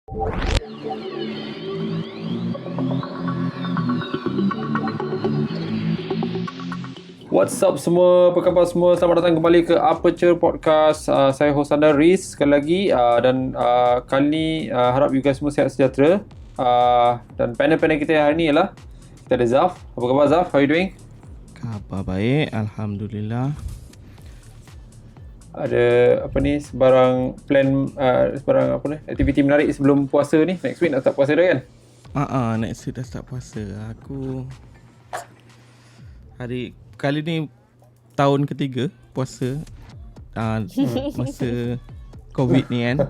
What's up semua, apa khabar semua? Selamat datang kembali ke Aperture Podcast. Saya host anda Riz sekali lagi, dan kali ni harap you guys semua sihat sejahtera. Dan panel-panel kita hari ni ialah kita ada Zaf. Apa khabar Zaf? How you doing? Khabar baik, Alhamdulillah. Ada apa ni, sebarang plan, sebarang apa ni, aktiviti menarik sebelum puasa ni? Next week nak start puasa dah kan? Next week dah start puasa. Aku kali ni tahun ketiga puasa, masa COVID ni kan.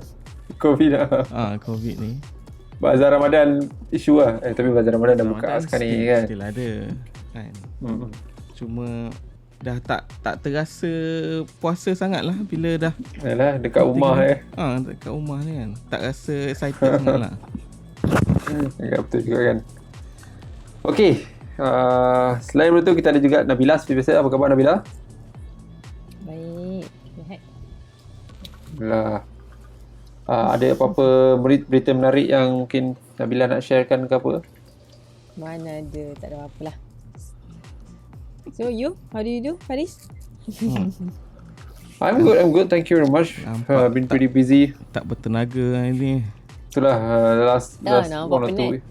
COVID COVID ni. Bazar Ramadan isu lah. Tapi Bazar Ramadan dah buka sekarang ni kan. Still ada kan. Cuma dah tak terasa puasa sangat lah bila dah Yalah, dekat rumah dekat rumah ni kan. Tak rasa excited sangat lah. Ya, betul juga kan. Okay, selain itu kita ada juga Nabila seperti biasa. Apa khabar Nabila? Baik, sihat. Alhamdulillah. Ada apa-apa berita menarik yang mungkin Nabila nak sharekan ke apa? Mana ada, tak ada apa-apa lah. So you, how do you do, Faris? I'm good. Thank you very much. Been pretty busy. Tak bertenaga hari ni. Itulah, last nampak one or two penat. weeks.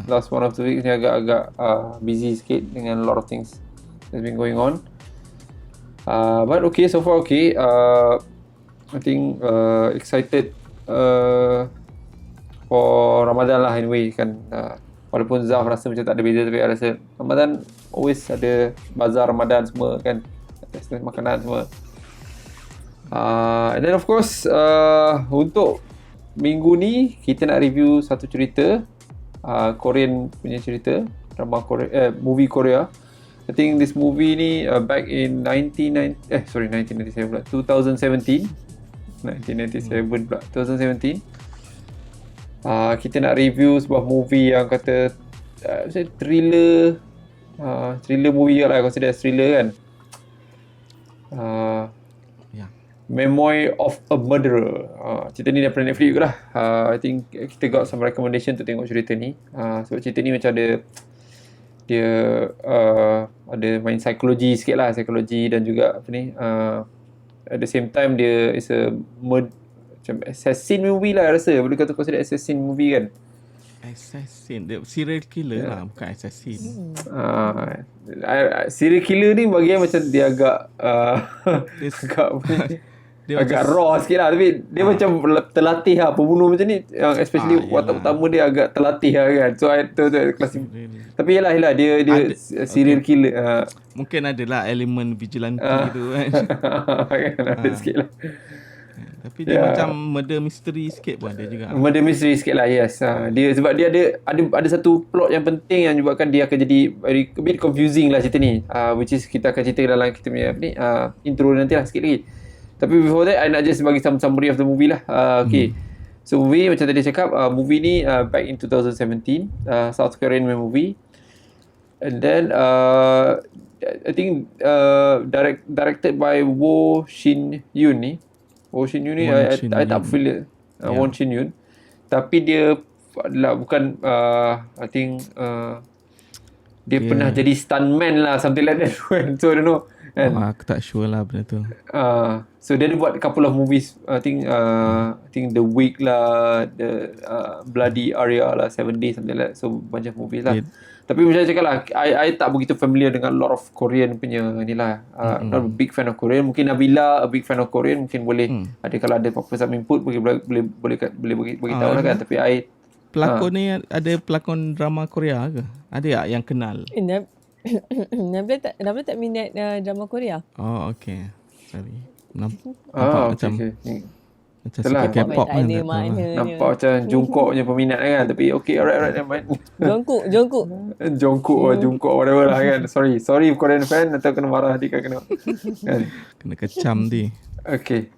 Last 1 or 2 weeks ni agak busy sikit dengan a lot of things that's been going on. But okay, so far okay. I think excited for Ramadan lah anyway kan. Walaupun Zaf rasa macam tak ada beza, tapi I rasa Ramadan always ada bazar Ramadan semua kan. Ada makanan semua. And then of course untuk minggu ni kita nak review satu cerita, Korean punya cerita, drama Korea, movie Korea. I think this movie ni back in 1997 pula, 2017 pula, 2017. Kita nak review sebuah movie yang kata thriller movie lah, consider thriller kan. Memoir of a Murderer. Cerita ni daripada Netflix juga lah. I think kita got some recommendation untuk tengok cerita ni. Sebab cerita ni macam ada ada main psikologi sikit lah, psikologi dan juga apa ni, at the same time dia is a macam assassin movie lah rasa. Boleh kata consider assassin movie kan. Assassin, dia serial killer lah, bukan assassin. Serial killer ni bagian macam dia agak agak raw sikit lah. Tapi dia macam terlatih lah. Pembunuh macam ni, yang especially watak utama dia agak terlatih lah kan. So tu klasik. Tapi yelah dia serial killer. Mungkin adalah elemen vigilante tu kan. Kan ada sikit lah. Tapi dia macam murder mystery sikit pun ada juga. Murder mystery sikit lah, yes. Dia sebab dia ada satu plot yang penting yang menyebabkan dia akan jadi a bit confusing lah cerita ni. Which is kita akan cerita dalam kita punya intro nanti lah sikit lagi. Tapi before that, I nak just bagi some summary of the movie lah. Okay. So movie macam tadi cakap, movie ni back in 2017, South Korean movie. And then I think directed by Wo Shin Yoon ni. Wo Shin Yoon ni I tak familiar. Won Shin Yoon. Tapi dia adalah bukan I think dia pernah jadi stuntman lah, something like that. So I don't know. Aku tak sure lah benda tu. So dia ada buat couple of movies. I think The Week lah, the Bloody Aria lah, 7 Days, something like that. So bunch of movies lah. Tapi macam saya cakap lah, I tak begitu familiar dengan a lot of Korean punya ni lah. Not a big fan of Korean. Mungkin Nabila a big fan of Korean. Mungkin boleh ada, kalau ada apa-apa some input boleh bagi tahu lah kan. Tapi I pelakon ni ada pelakon drama Korea ke? Ada tak yang kenal? Nabila tak minat drama Korea. Oh, okay. Sorry. Nampak macam macam itulah, sikit K-pop kan. Nampak macam Jungkook punya peminat kan. Tapi okay, alright, never mind. Jungkook whatever lah kan. Sorry Korean fan, atau kena marah nanti kan. Kena kecam nanti. Okay.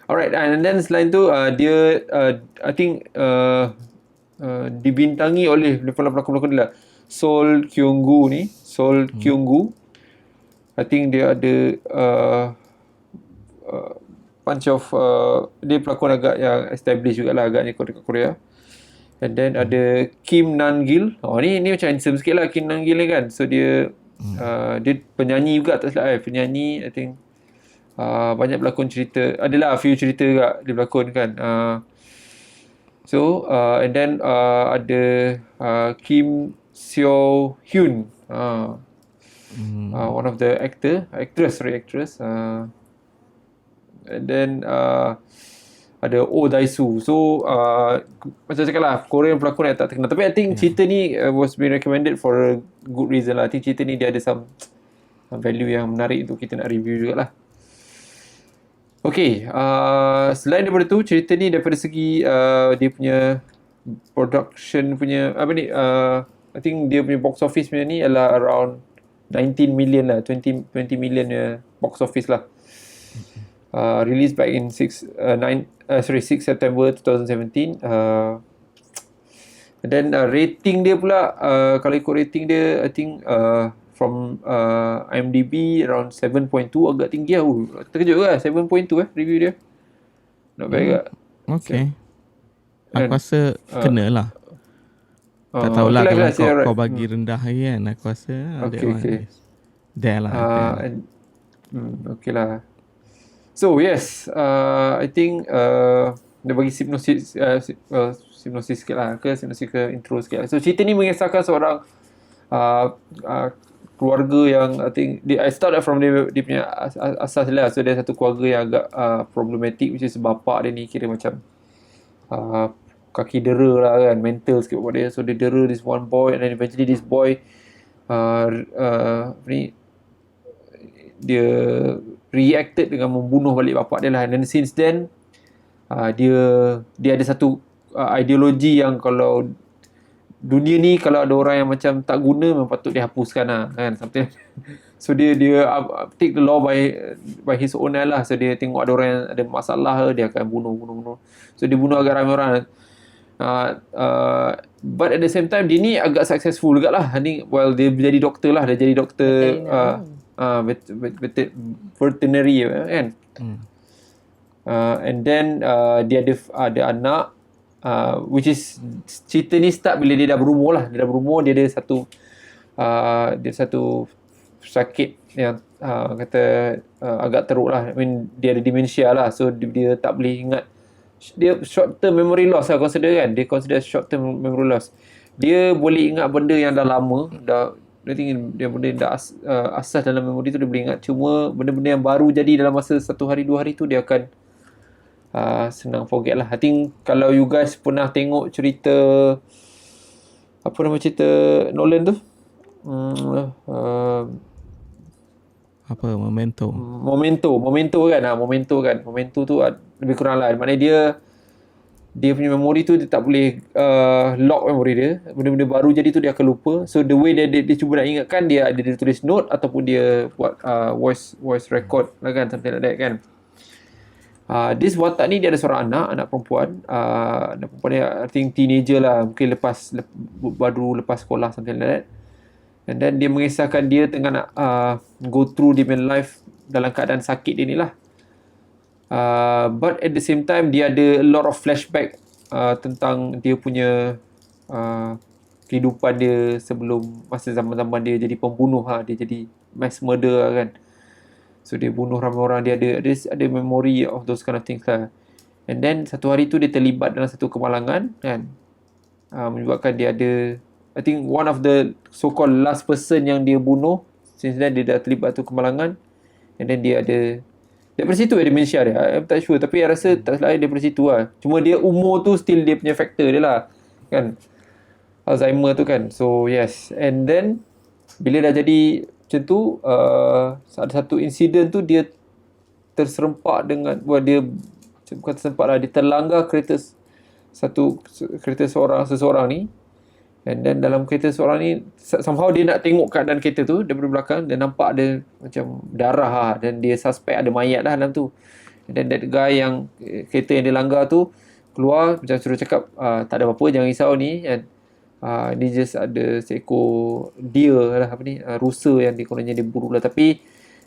Alright, and then selain tu dia I think dibintangi oleh pelakon-pelakon dia lah. Sol Kyung-gu. I think dia ada bunch of dia pelakon agak yang established jugalah agaknya dekat Korea. And then ada Kim Nan-gil. Ni macam handsome sikit lah Kim Nan-gil ni kan. So dia dia penyanyi juga tak silap penyanyi I think. Banyak berlakon cerita. Adalah a few cerita juga dia berlakon kan. And then ada Kim Seo Hyun. One of the actress. And then ada Oh Daisu. So macam cakap lah, Korean pelakon yang tak terkenal. Tapi I think cerita ni was being recommended for a good reason lah. I think cerita ni dia ada some value yang menarik untuk kita nak review jugalah. Okay, selain daripada tu, cerita ni daripada segi dia punya production punya I think dia punya box office punya ni adalah around 19 million lah, 20 million box office lah. Released back in 6 September 2017. And then rating dia pula, kalau ikut rating dia, I think from IMDb around 7.2, agak tinggi lah. Terkejut lah 7.2 review dia. Not bad agak. Okay. Aku rasa kena lah. Tak tahulah kalau kau bagi rendah kan. Aku rasa okay. There lah. Okay lah. So yes, I think dia bagi sinopsis sikit lah sinopsis ke intro sikit lah. So cerita ni mengisahkan seorang keluarga yang I think I started from dia punya asas lah. So dia satu keluarga yang agak problematic, which is bapak dia ni kira macam kaki dera lah kan, mental sikit buat dia. So dia dera this one boy, and then eventually this boy dia reacted dengan membunuh balik bapak dia lah. And then since then dia ada satu ideologi yang kalau dunia ni kalau ada orang yang macam tak guna memang patut dihapuskan lah kan, something. So dia take the law by his own lah. So dia tengok ada orang yang ada masalah, dia akan bunuh. So dia bunuh agak ramai orang. But at the same time dia ni agak successful juga lah. While dia jadi doktor lah, dia jadi doktor veterinary kan. And then dia ada anak, which is cerita ni start bila dia dah berumur lah. Dia ada satu sakit yang kata agak teruk lah. I mean dia ada dementia lah. So dia tak boleh ingat. Dia short term memory loss lah consider kan. Dia consider short term memory loss. Dia boleh ingat benda yang dah lama, dia benda yang dah asas dalam memori tu dia boleh ingat. Cuma benda-benda yang baru jadi dalam masa 1 hari 2 hari tu dia akan senang forget lah. I think kalau you guys pernah tengok cerita apa nama cerita Nolan tu, apa Memento kan. Memento tu lebih kurang lah, maknanya dia punya memori tu dia tak boleh lock memori dia. Benda-benda baru jadi tu dia akan lupa. So the way dia cuba nak ingatkan, dia tulis note ataupun dia buat voice record lah kan, something like that kan. This watak ni dia ada seorang anak perempuan. Anak perempuan dia I think teenager lah, mungkin baru lepas sekolah, something like that. And then dia mengisahkan dia tengah nak go through dia punya life dalam keadaan sakit dia ni lah. But at the same time dia ada a lot of flashback tentang dia punya kehidupan dia sebelum masa zaman-zaman dia jadi pembunuh dia jadi mass murder kan. So dia bunuh ramai orang, dia ada memory of those kind of things lah. And then satu hari tu dia terlibat dalam satu kemalangan kan, menyebabkan dia ada, I think one of the so-called last person yang dia bunuh. Since then dia dah terlibat tu kemalangan. And then dia ada, daripada situ dementia dia. I'm tak sure, tapi saya rasa tak salah daripada situ lah. Cuma dia umur tu still dia punya factor dia lah kan, Alzheimer tu kan. So yes. And then bila dah jadi macam tu, ada satu insiden tu dia terserempak dengan, dia bukan terserempak lah, dia terlanggar kereta seseorang ni. And then dalam kereta seorang ni, somehow dia nak tengok keadaan kereta tu daripada belakang, dan nampak ada macam darah lah, dan dia suspect ada mayat lah dalam tu. And then that guy yang kereta yang dia langgar tu keluar macam suruh cakap, tak ada apa-apa, jangan risau ni. And ni just ada seekor deer lah, rusa yang kononnya dia buru lah. Tapi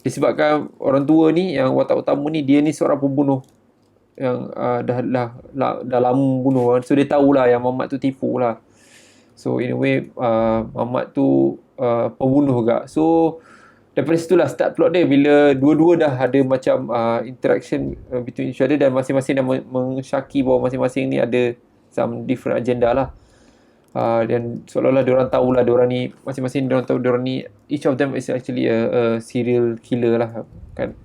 disebabkan orang tua ni yang watak utama ni dia ni seorang pembunuh yang dah lama bunuh. So dia tahulah yang Mamat tu tipu lah. So in a way Mamat tu pembunuh juga. So daripada situlah start plot dia, bila dua-dua dah ada macam interaction between each other dan masing-masing dah mensyaki bahawa masing-masing ni ada some different agenda lah. Dan seolah-olah diorang tahulah diorang ni, masing-masing diorang tahu diorang ni, each of them is actually a serial killer lah kan.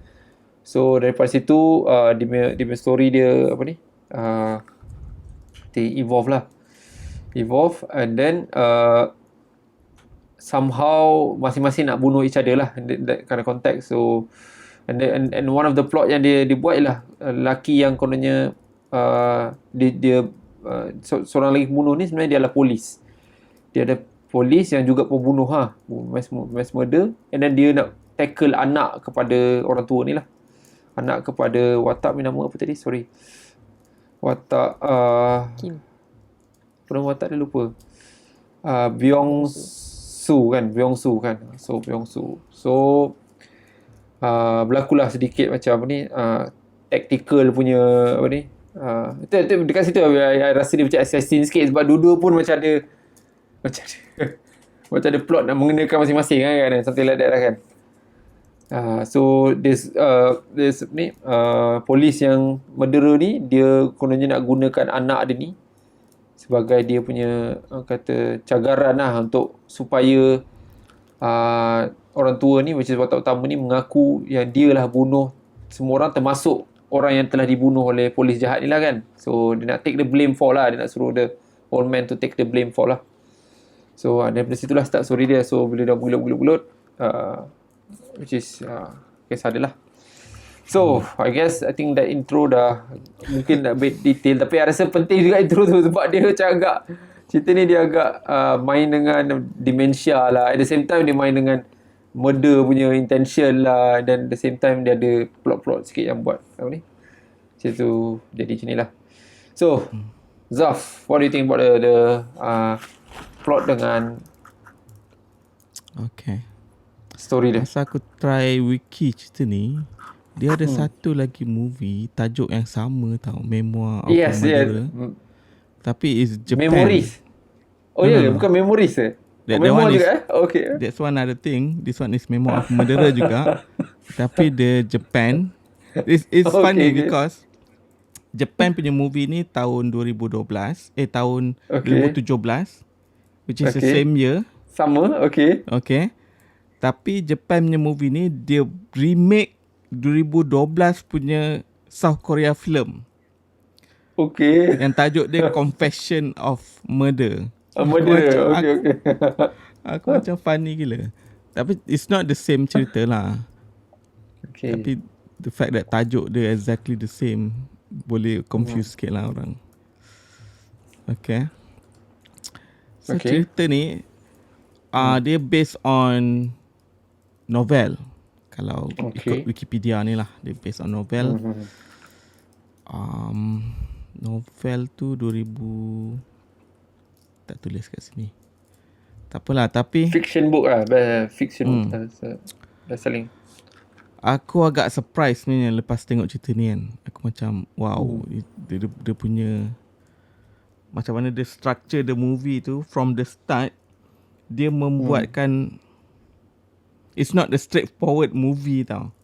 So daripada situ dia punya story dia apa ni, they evolve and then somehow masing-masing nak bunuh each other lah, that kind of context. So and one of the plot yang dia buat ialah lelaki yang kononnya dia seorang lagi pembunuh ni sebenarnya dia adalah polis. Dia ada polis yang juga pembunuh mass murder, and then dia nak tackle anak kepada orang tua ni lah. Anak kepada watak ni nama apa tadi? Sorry. Watak Kim. apa nama watak dia lupa. Byung-Soo kan. So Byung-Soo. So berlakulah sedikit macam apa ni, tactical punya apa ni. Dekat situ I rasa dia macam assassin sikit, sebab dua-dua pun macam ada macam ada plot nak mengenakan masing-masing kan, something like that lah kan. So this ni polis yang murderer ni, dia kononnya nak gunakan anak dia ni sebagai dia punya kata cagaran lah, untuk supaya orang tua ni, which is watak utama ni, mengaku yang dia lah bunuh semua orang, termasuk orang yang telah dibunuh oleh polis jahat ni lah kan. So dia nak take the blame for lah, dia nak suruh the old man to take the blame for lah. So daripada situlah start story dia. So bila dah bulut which is kisah dia lah. So I think that intro dah mungkin dah bit detail, tapi I rasa penting juga intro tu, sebab dia macam agak, cerita ni dia agak main dengan dementia lah, at the same time dia main dengan murder punya intention lah, dan the same time dia ada plot-plot sikit yang buat apa ni, macam tu jadi macam ni lah. So Zaf, what do you think about the plot dengan story dia? Masa aku try wiki cerita ni, dia ada satu lagi movie tajuk yang sama tau, Memoir of a Murderer. Tapi it's Japan. Memories. Bukan Memories That Memoir one juga is, okay. That's one other thing. This one is Memoir of Murderer juga. Tapi the Japan, it's funny because Japan punya movie ni tahun 2012, tahun 2017, which is the same year. Sama, okay. Tapi Japan punya movie ni dia remake 2012 punya South Korea film. Okay. Yang tajuk dia Confession of Murder. Okay. Aku macam funny gila. Tapi it's not the same cerita lah. Okay. Tapi the fact that tajuk dia exactly the same boleh confuse sikit lah orang. Okay. So cerita ni dia based on novel. Kalau ikut Wikipedia ni lah, dia based on novel. Novel tu 2000 tak tulis kat sini. Tak apalah, tapi fiction book lah, fiction best selling. Aku agak surprise ni lepas tengok cerita ni kan. Aku macam wow, dia punya macam mana dia structure the movie tu from the start. Dia membuatkan it's not the straightforward movie tau.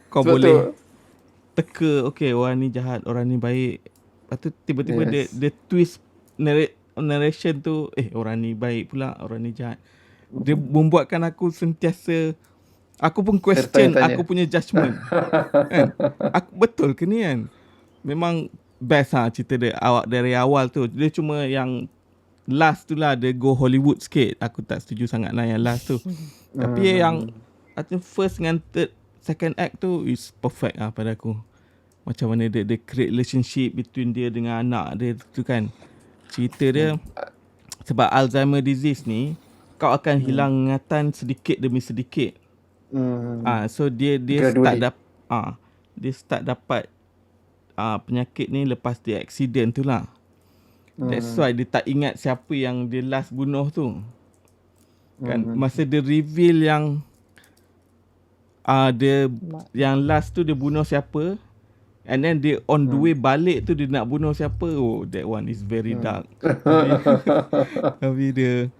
Kau boleh teka, okay, orang ni jahat, orang ni baik. Lepas tu tiba-tiba dia twist narration tu, orang ni baik pula, orang ni jahat. Dia membuatkan aku sentiasa, aku pun question aku punya judgement. Kan? Betul ke ni kan? Memang best lah cerita dia dari awal tu. Dia cuma yang last tu lah, dia go Hollywood sikit. Aku tak setuju sangat lah yang last tu. Tapi yang I think first dengan second act tu is perfect lah pada aku. Macam mana dia create relationship between dia dengan anak dia tu kan. Cerita dia, sebab Alzheimer disease ni, kau akan hilang ingatan sedikit demi sedikit. So dia start dapat penyakit ni lepas dia accident tu lah. That's why dia tak ingat siapa yang dia last bunuh tu. Kan masa dia reveal yang Dia yang last tu dia bunuh siapa, and then dia on the way balik tu dia nak bunuh siapa. Oh, that one is very dark. Tapi dia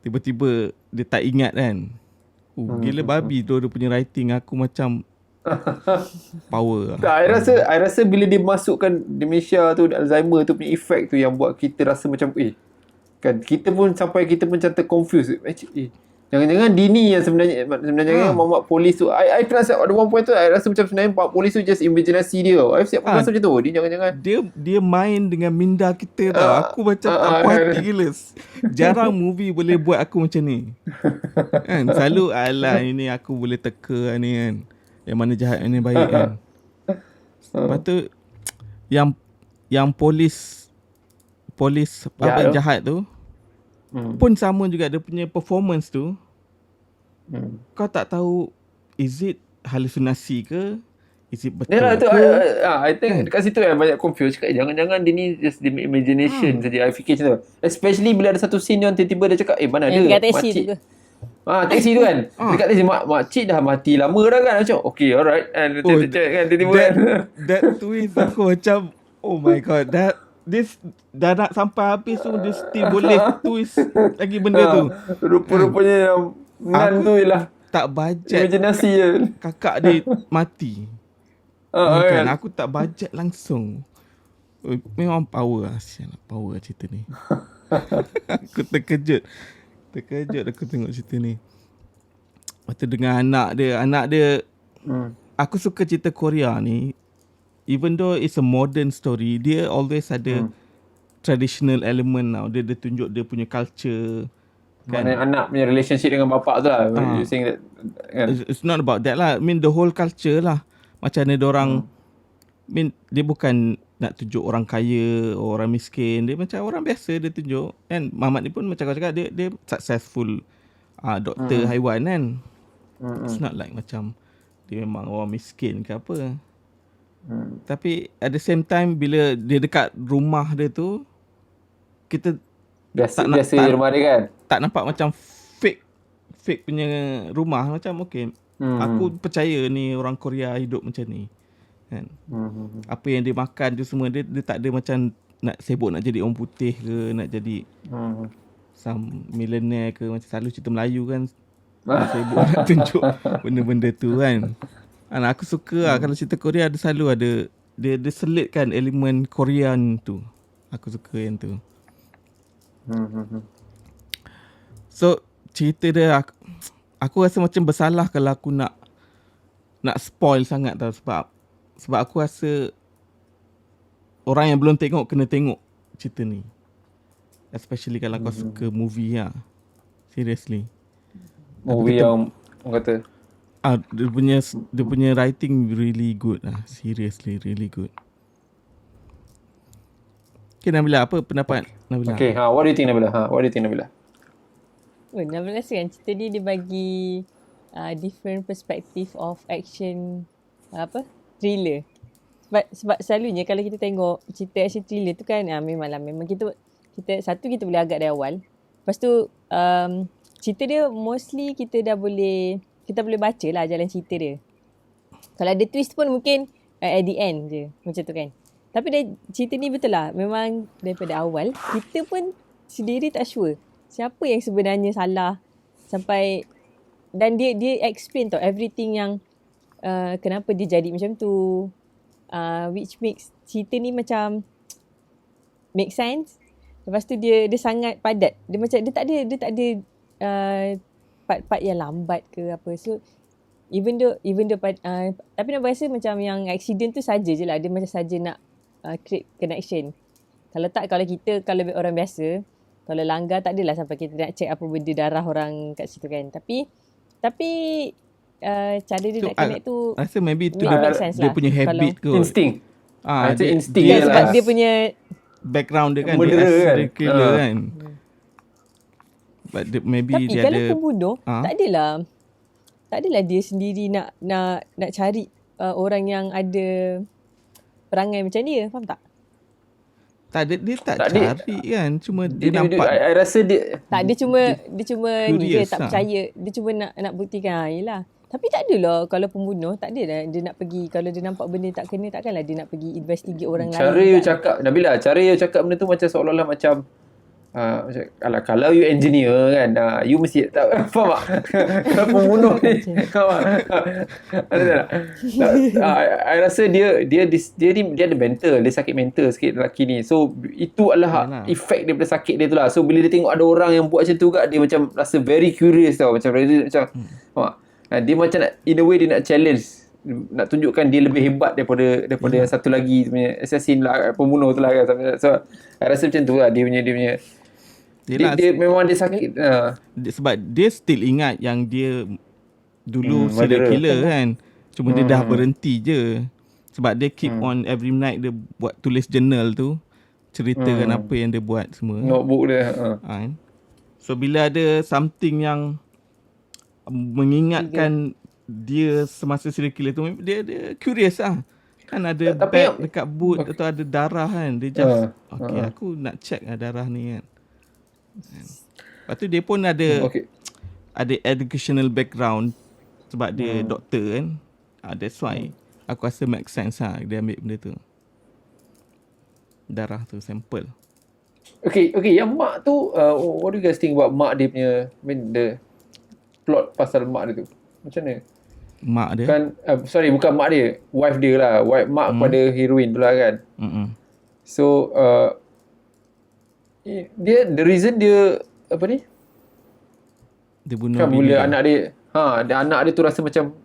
tiba-tiba dia tak ingat kan. Gila babi tu dia punya writing. Aku macam power. Tak, I rasa bila dia masukkan dementia tu, Alzheimer tu punya effect tu yang buat kita rasa macam kan kita pun sampai kita pun macam terconfused. Jangan-jangan Dini yang sebenarnya kan Mamat polis tu. I rasa ada one point tu I rasa macam sebenarnya Pak polis tu just imaginasi dia. I siap rasa macam tu. Dia jangan-jangan dia main dengan minda kita tau. Aku macam tak puas hati gila. Jarang movie boleh buat aku macam ni. Kan selalu alah ini aku boleh teka ni kan. Yang mana jahat, yang mana baik kan. Lepas tu yang polis apa jahat tu pun sama juga dia punya performance tu. Kau tak tahu is it halusinasi ke, is it betul tu, ke. I think dekat situ banyak confused. Cakap jangan-jangan dia ni just the imagination saja. I fikir macam tu. Especially bila ada satu scene yang tiba-tiba dia cakap mana ada taxi tu ke? Taxi tu kan. Dekat taxi makcik dah mati lama dah kan. Macam okay alright. And tiba-tiba that twist aku macam oh my god, this dah nak sampai habis tu dia still boleh twist lagi benda tu. Rupa-rupanya yang Nan tu ialah tak bajet imaginasi je. Kakak dia mati. Kan aku tak bajet langsung. Memang power lah. Sial lah power cerita ni. Aku terkejut aku tengok cerita ni. Lepas tu dengan anak dia aku suka cerita Korea ni. Even though it's a modern story, dia always ada traditional element now. Dia tunjuk dia punya culture. Kan? Maknanya anak punya relationship dengan bapak tu lah. You saying that kan? It's not about that lah. I mean the whole culture lah. Macam mana diorang dia bukan nak tunjuk orang kaya, orang miskin. Dia macam orang biasa dia tunjuk. And Mamat ni pun macam kau cakap, dia successful doktor haiwan kan. It's not like macam dia memang orang miskin ke apa. Tapi at the same time bila dia dekat rumah dia tu, kita biasa rumah dia kan, tak nampak macam fake punya rumah. Macam okay, aku percaya ni orang Korea hidup macam ni kan. Apa yang dia makan tu semua, dia tak ada macam nak sibuk nak jadi orang putih ke, nak jadi some millionaire ke. Macam selalu cerita Melayu kan, sibuk nak tunjuk benda-benda tu kan. Aku suka lah kalau cerita Korea ada selalu ada dia selitkan elemen Korean tu. Aku suka yang tu. So cerita dia aku rasa macam bersalah kalau aku nak spoil sangat tau, sebab aku rasa orang yang belum tengok kena tengok cerita ni. Especially kalau kau suka movie lah. Seriously. Movie yang orang kata dia punya writing really good lah. Seriously really good. Okay Nabila, apa pendapat Nabila? Okay, what do you think Nabila? Nabila rasa kan cerita ni dia bagi different perspective of action thriller. Sebab selalunya kalau kita tengok cerita action thriller tu kan memang kita boleh agak dari awal. Lepas tu cerita dia mostly kita boleh baca lah jalan cerita dia. Kalau ada twist pun mungkin at the end je macam tu kan. Tapi cerita ni betul lah, memang daripada awal kita pun sendiri tak sure siapa yang sebenarnya salah sampai, dan dia explain tau everything yang kenapa dia jadi macam tu, which makes cerita ni macam make sense. Lepas tu dia sangat padat. Dia macam dia tak ada part-part yang lambat ke apa. So even though tapi nak rasa macam yang accident tu saja je lah, dia macam saja nak create connection. Kalau orang biasa, kalau langgar tak adalah sampai kita nak check apa benda darah orang kat situ kan. Tapi cara dia nak connect tu rasa maybe tu dia punya habit ke instinct. Itu instinct dia sebab dia punya background dia kan, dia killer kan. But maybe tapi dia kalau ada pembunuh tak adalah dia sendiri nak cari orang yang ada perangai macam dia, faham tak? Dia tak cari kan, cuma dia nampak. I rasa dia tak, dia cuma ni je, tak lah. percaya. Dia cuma nak buktikan yelah. Tapi tak adalah kalau pembunuh, tak adalah dia nak pergi, kalau dia nampak benda tak kena, takkanlah dia nak pergi investigate orang lain. Cara you juga. cakap, Nabila, cara you cakap benda tu macam seolah-olah macam kalau you engineer kan, you mesti tak faham tak? Kalau pembunuh ni, faham tak? I rasa dia ada mental, dia sakit mental sikit lelaki ni. So itu adalah efek daripada sakit dia tu lah. So bila dia tengok ada orang yang buat macam tu kat, dia macam rasa very curious tau, macam faham tak? Dia macam nak, in a way dia nak challenge, nak tunjukkan dia lebih hebat daripada yang satu lagi punya assassin lah, pembunuh tu lah kan. So I rasa macam tu lah dia punya dia memang dia sakit. Sebab dia still ingat yang dia dulu serial killer kan. Cuma dia dah berhenti je. Sebab dia keep on every night dia buat tulis journal tu, ceritakan apa yang dia buat semua. Notebook dia. So bila ada something yang mengingatkan dia semasa serial killer tu, dia curious lah. Kan ada bag dekat boot atau ada darah kan. Dia just aku nak check lah darah ni kan. Lepas tu dia pun ada educational background sebab dia doktor kan. That's why aku rasa make sense lah dia ambil benda tu. Darah tu sampel. Okay, yang mak tu, what do you guys think about mak dia punya, the plot pasal mak dia tu? Macam mana? Mak dia? Kan, bukan mak dia, wife dia lah. Mak kepada heroin tu lah kan. So, dia, the reason dia, apa ni? Dia bunuh kan bini bila dia. anak dia, anak dia tu rasa macam,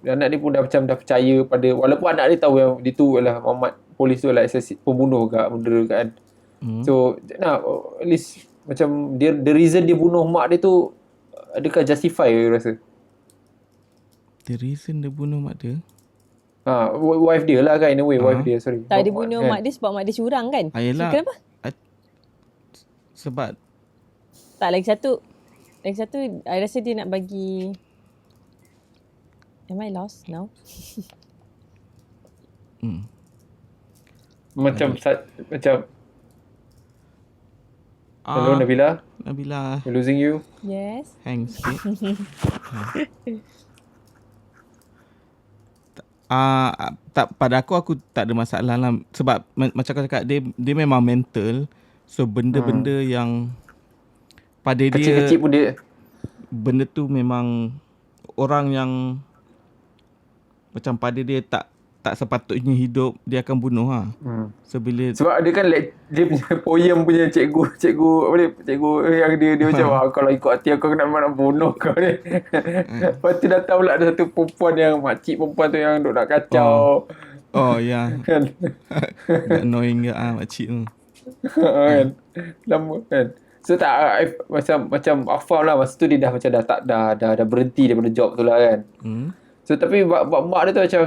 anak dia pun dah percaya pada, walaupun anak dia tahu yang dia tu adalah Muhammad, polis tu adalah pembunuh murderer kan. So, at least, macam dia, the reason dia bunuh mak dia tu, adakah justify you rasa? The reason dia bunuh mak dia? Wife dia lah kan, in a way, wife dia, sorry. Tak, dia bunuh mak dia sebab mak dia curang kan? Yelah. Kenapa? Sebab tak, lagi satu I rasa dia nak bagi, am I lost now? Macam hello Nabila, we're losing you. Yes. hang sikit. Tak, pada aku tak ada masalah lah. Sebab macam kau cakap, dia memang mental. So benda-benda yang pada dia kecil-kecil pun dia, benda tu memang orang yang macam pada dia tak sepatutnya hidup, dia akan bunuh lah. Sebab dia kan dia punya poem punya cikgu apa ni, cikgu yang dia macam kalau ikut hati aku nak bunuh kau ni. Lepas tu datang pula ada satu perempuan yang makcik perempuan tu yang duk nak kacau. Ya. Kan. Annoying ke makcik tu. Kan. Lama kan. So macam Afam lah, masa tu dia dah macam dah berhenti daripada job tu lah kan. So tapi mak dia tu macam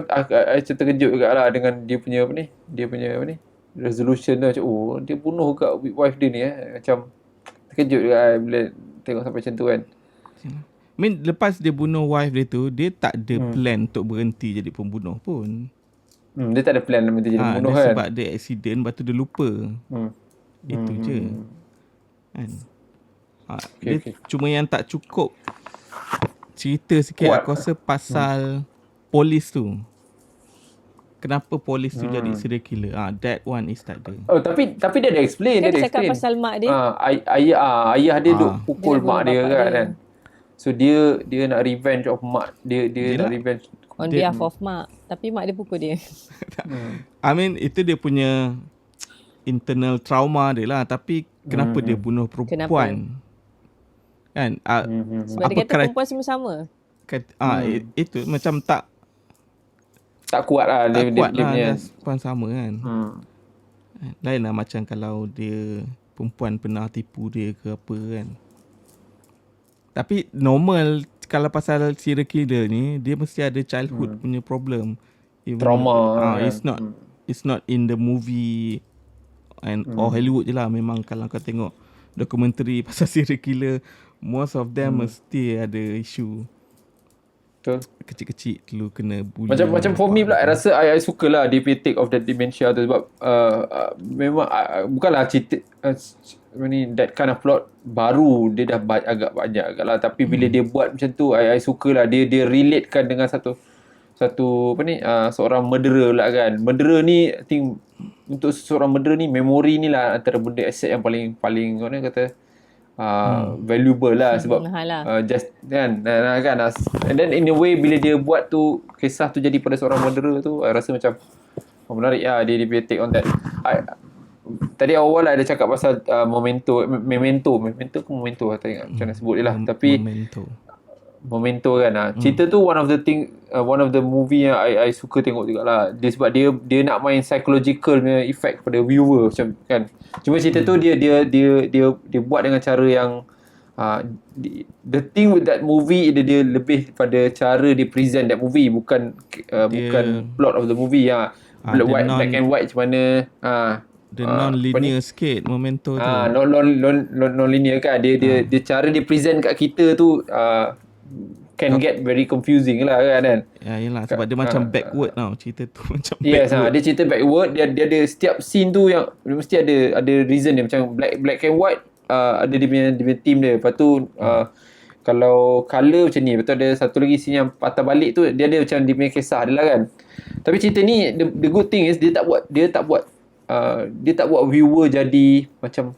terkejut juga lah dengan dia punya resolution tu, macam dia bunuh kat wife dia ni macam terkejut juga bila tengok sampai macam tu kan. Lepas dia bunuh wife dia tu, dia tak ada plan untuk berhenti jadi pembunuh pun. Dia tak ada plan berhenti jadi pembunuh kan. Sebab dia accident, lepas tu dia lupa. Itu je kan. Dia cuma yang tak cukup cerita sikit aku rasa pasal polis tu. Kenapa polis tu jadi serial killer? That one is tak ada. Tapi dia ada explain. Dia cakap pasal mak dia. Ayah dia duk pukul mak dia kan. So dia nak revenge of mak dia nak revenge on behalf of mak. Tapi mak dia pukul dia. Itu dia punya internal trauma dia lah. Tapi kenapa dia bunuh perempuan? Kan? Sebab dia kata perempuan semua sama. Itu macam tak kuat lah. Tak dia kuat lah punya perempuan sama kan. Lain lah macam kalau dia perempuan pernah tipu dia ke apa kan. Tapi normal kalau pasal serial killer ni, dia mesti ada childhood punya problem. Trauma. It's not in the movie or Hollywood je lah. Memang kalau kau tengok dokumentari pasal serial killer, most of them mesti ada isu. Betul. Kecil-kecil dulu kena bully. Macam for me pula, I rasa I suka lah dia take of that dementia tu sebab memang bukanlah cerita that kind of plot baru dia dah agak banyak agak lah, tapi bila dia buat macam tu I suka lah, dia relatekan dengan satu seorang murderer lah kan. Murderer ni I think untuk seorang murderer ni, memori ni lah antara benda aset yang paling orang kata valuable lah, sebab Mahal lah. just kan and then in a way bila dia buat tu, kisah tu jadi pada seorang murderer tu, I rasa macam menarik lah dia punya take on that. Tadi awal lah dia cakap pasal Memento tak ingat macam mana sebut dia lah, tapi Memento kan. Cerita tu one of the movie yang I suka tengok jugalah. Dia sebab dia nak main psychological punya effect pada viewer macam kan. Cuma cerita tu dia buat dengan cara yang the thing with that movie, dia lebih pada cara dia present that movie, bukan plot of the movie black and white macam mana. The non-linear sikit Memento tu. Non-linear kan. Dia cara dia present kat kita tu can get very confusing lah kan. Ya, yelah, sebab dia macam backward tau. Cerita tu macam yes, backward. dia cerita backward. Dia ada setiap scene tu yang dia mesti ada reason dia. Macam black and white ada dia punya team dia. Lepas tu kalau colour macam ni, betul, ada satu lagi scene yang patah balik tu, dia ada macam dia punya kisah dia lah kan. Tapi cerita ni the good thing is dia tak buat viewer jadi macam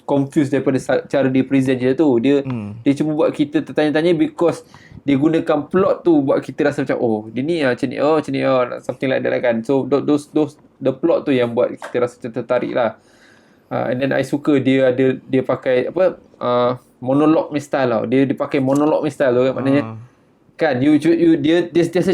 confused daripada cara dia present je tu. Dia cuma buat kita tertanya-tanya because dia gunakan plot tu buat kita rasa macam dia ni macam ni something like that lah kan. So those the plot tu yang buat kita rasa macam tertarik lah. And then I suka dia pakai monologue style tau. Dia pakai monologue style tu kan, maknanya kan dia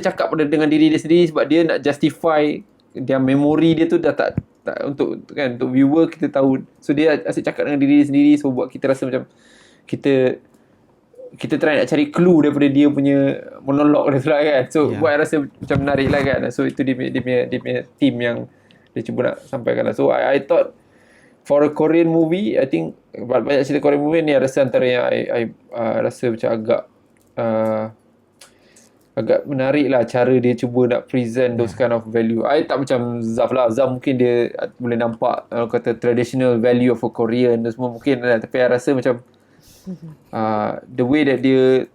cakap dengan diri dia sendiri sebab dia nak justify dia memori dia tu dah tak untuk viewer kita tahu. So dia asyik cakap dengan diri dia sendiri, so buat kita rasa macam kita try nak cari clue daripada dia punya monolog dia tu lah kan. So buat rasa macam menarik lah kan. So itu dia punya theme yang dia cuba nak sampaikan lah. So I thought for a Korean movie, I think banyak cerita Korean movie ni I rasa antara yang I rasa macam agak menarik lah cara dia cuba nak present those kind of value. I tak macam Zaf lah. Zaf mungkin dia boleh nampak kata traditional value of a Korean dan semua mungkin lah. Tapi I rasa macam the way that dia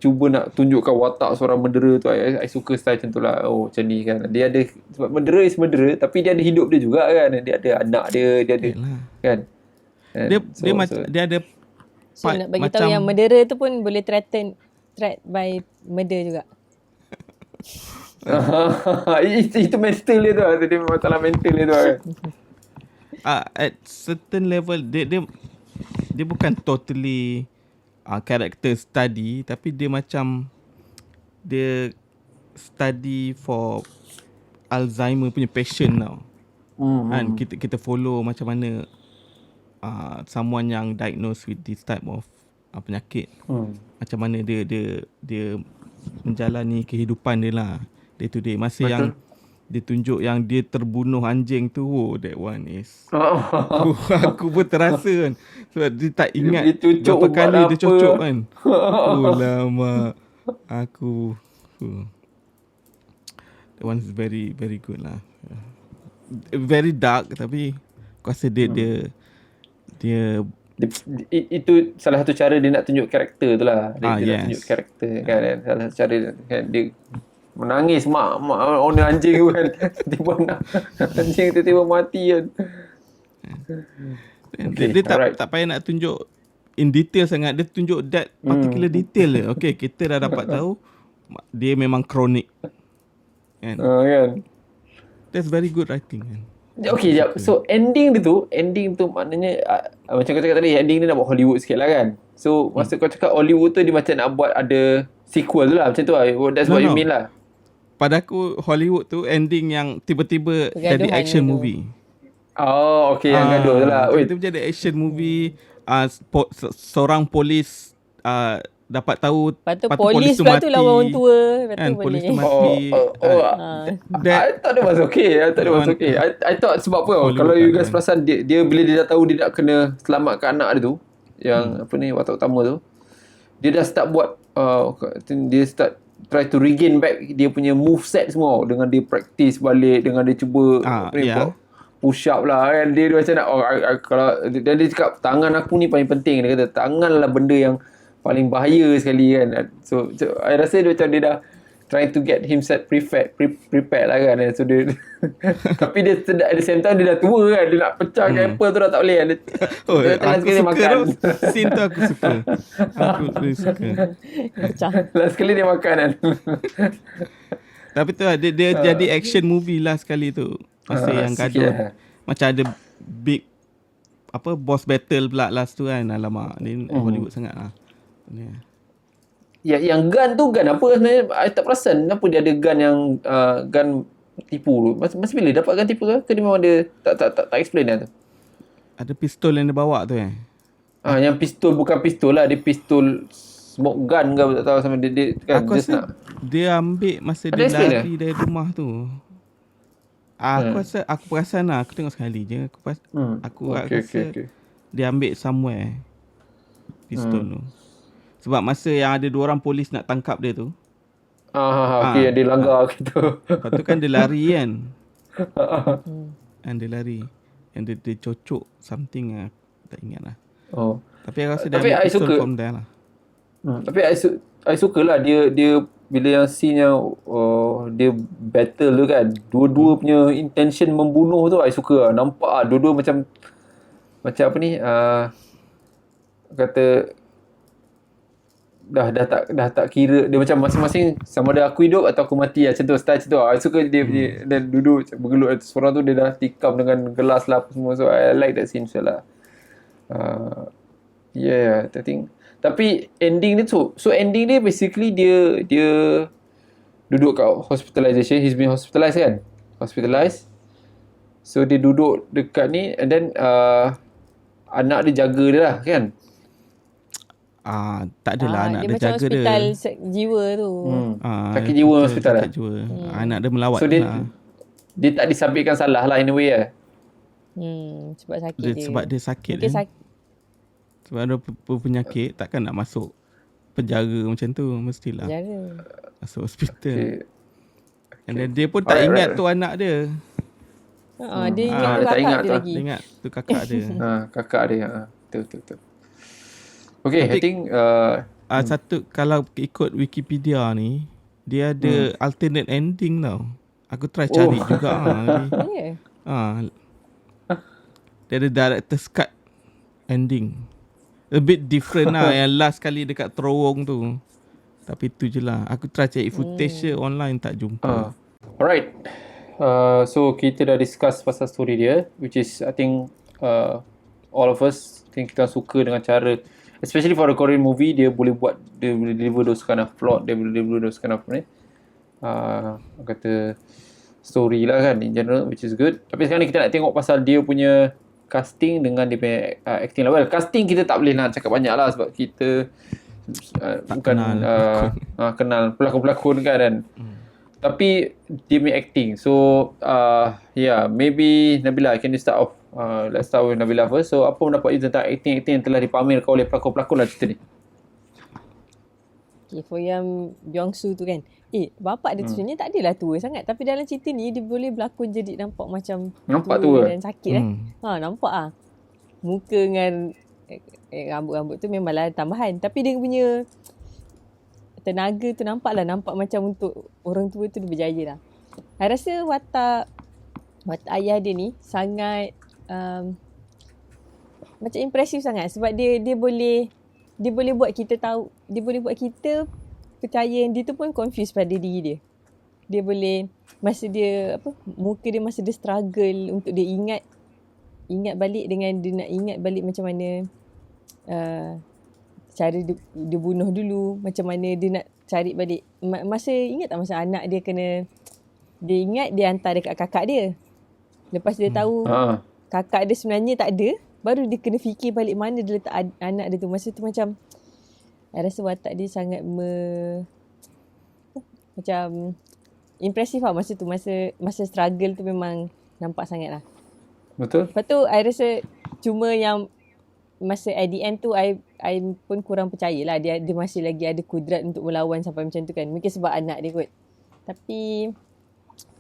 cuba nak tunjukkan watak seorang murderer tu, I suka style macam tu lah. Macam ni kan. Dia ada, sebab murderer is murderer, tapi dia ada hidup dia juga kan. Dia ada anak dia ada kan. Dia ada so nak bagi tahu yang murderer tu pun boleh threat by murder juga. Itu mental dia tu lah. Dia masalah mental dia tu kan. At certain level dia bukan totally character study, tapi dia macam dia study for Alzheimer punya patient tau. Kan kita follow macam mana someone yang diagnosed with this type of penyakit. Macam mana dia menjalani kehidupan dia lah day to day. Masa yang dia tunjuk yang dia terbunuh anjing tu, that one is aku pun terasa kan, sebab dia tak ingat dia berapa kali dia cucuk kan. Lama aku that one is very very good lah. Very dark, tapi aku rasa dia itu salah satu cara dia nak tunjuk karakter tu lah. Dia nak tunjuk karakter kan. Salah satu cara kan, dia menangis mak owner anjing tu kan. Tiba-tiba anjing tiba-tiba mati kan. Dia tak payah nak tunjuk in detail sangat. Dia tunjuk that particular detail je. Okay, kita dah dapat tahu dia memang kronik kan. That's very good writing kan. Okay, sekejap. So ending tu maknanya macam kau cakap tadi, ending dia nak buat Hollywood sikit lah kan. So masa kau cakap Hollywood tu, dia macam nak buat ada sequel tu lah, macam tu lah. That's what you mean lah. Pada aku Hollywood tu ending yang tiba-tiba jadi action movie. Okay, yang gaduh tu lah. Tiba-tiba jadi action movie. Seorang polis dapat tahu polis tu pula mati. tu lawan orang tua. Kan, polis tu mati. I thought dia was okay. I thought sebab apa? Kalau you guys perasan, dia bila dia dah tahu dia nak kena selamatkan anak dia tu, yang watak utama tu, dia dah start buat dia start try to regain back dia punya move set semua, dengan dia practice balik, dengan dia cuba push up lah kan. Dia macam nak kalau dia cakap tangan aku ni paling penting. Dia kata tangan lah benda yang paling bahaya sekali kan. So I rasa dia macam dia dah trying to get himself prepared lah kan. So dia tapi dia at the same time dia dah tua kan. Dia nak pecah apple tu dah tak boleh kan. Aku suka tu. Scene tu aku suka. Aku suka. Pecah. Last sekali dia makan kan. Tapi tu lah, dia jadi action movie lah sekali tu. Masa yang gaduh. Macam ada big boss battle pula last tu kan. Alamak, ni Hollywood sangat lah. Ya, yang gun tu gun apa sebenarnya? I tak perasan kenapa dia ada gun yang gun tipu tu. Masa bila dapat gun tipu tu? Ke dia memang dia tak explain lah tu? Ada pistol yang dia bawa tu Yang pistol bukan pistol lah. Dia pistol smoke gun ke tak tahu sama dia kan. Aku rasa dia ambil masa dia lari dari rumah tu. Aku rasa, aku perasan lah. Aku tengok sekali je. Aku rasa dia ambil somewhere pistol tu. Sebab masa yang ada 2 orang polis nak tangkap dia tu. Yang dia langgar gitu. Lepas tu kan dia lari kan. Dia lari. Yang dia cocok something lah. Tak ingat lah. Tapi aku rasa dia ambil pistol from there lah. Tapi I suka lah dia bila yang scene yang dia battle tu kan. Dua-dua punya intention membunuh tu I suka lah. Nampak lah. Dua-dua macam apa ni. Kata dah tak kira dia macam masing-masing sama ada aku hidup atau aku mati lah macam tu style macam tu lah. I suka dia punya dan duduk bergelut seorang tu dia dah tikam dengan gelas lah apa semua. So I like that scene lah. I think tapi ending dia so ending dia basically dia duduk kat hospitalization. He's been hospitalized kan, so dia duduk dekat ni and then anak dia jaga dia lah kan. Tak adalah anak dia jaga dia. Dia macam hospital jiwa tu. Sakit jiwa hospital lah. Anak dia melawat so dia tak disabitkan salah lah in a way lah. Sebab sakit dia. Sebab dia sakit kan. Sebab ada penyakit takkan nak masuk penjara macam tu. Mestilah masuk hospital. And then dia pun tak ingat tu anak dia. Dia ingat tu kakak dia lagi. Dia ingat tu kakak dia. Kakak dia. Betul. Okay, I think satu kalau ikut Wikipedia ni dia ada alternate ending tau. Aku try cari juga dia ada director's cut ending. A bit different lah yang last kali dekat terowong tu. Tapi tu je lah. Aku try cari footage online tak jumpa. Alright. So kita dah discuss pasal story dia, which is I think all of us think kita suka dengan cara, especially for a Korean movie, dia boleh deliver those kind of plot, dia boleh deliver those kind of kata story lah kan in general, which is good. Tapi sekarang ni kita nak tengok pasal dia punya casting dengan dia punya acting lah. Well, casting kita tak boleh nak cakap banyak lah sebab kita bukan kenal pelakon-pelakon kan. Tapi dia punya acting. So maybe Nabila, can you start off? Let's start with Nabila first. So apa pendapat you tentang acting yang telah dipamerkan oleh pelakon-pelakon lah cerita ni? Okay, for yang Byung-soo tu kan, bapak dia tu sebenarnya tak adalah tua sangat, tapi dalam cerita ni dia boleh berlakon jadi nampak macam tua dan sakit nampak ah. Muka dengan rambut-rambut tu memanglah tambahan, tapi dia punya tenaga tu nampak macam untuk orang tua tu dia berjaya lah. Saya rasa watak ayah dia ni sangat macam impresif sangat sebab dia boleh buat kita tahu, dia boleh buat kita percaya yang dia tu pun confused pada diri dia. Dia boleh masa dia muka dia masa dia struggle untuk dia ingat balik dengan dia nak ingat balik macam mana cara dia bunuh dulu, macam mana dia nak cari balik masa ingat tak masa anak dia dia ingat dia hantar dekat kakak dia. Lepas dia tahu kakak dia sebenarnya tak ada, baru dia kena fikir balik mana dia letak anak dia tu. Masa tu macam saya rasa watak dia sangat macam impresif lah masa tu. Masa struggle tu memang nampak sangat lah. Betul. Lepas tu saya rasa cuma yang masa at the end tu I pun kurang percaya lah dia masih lagi ada kudrat untuk melawan sampai macam tu kan. Mungkin sebab anak dia kot. Tapi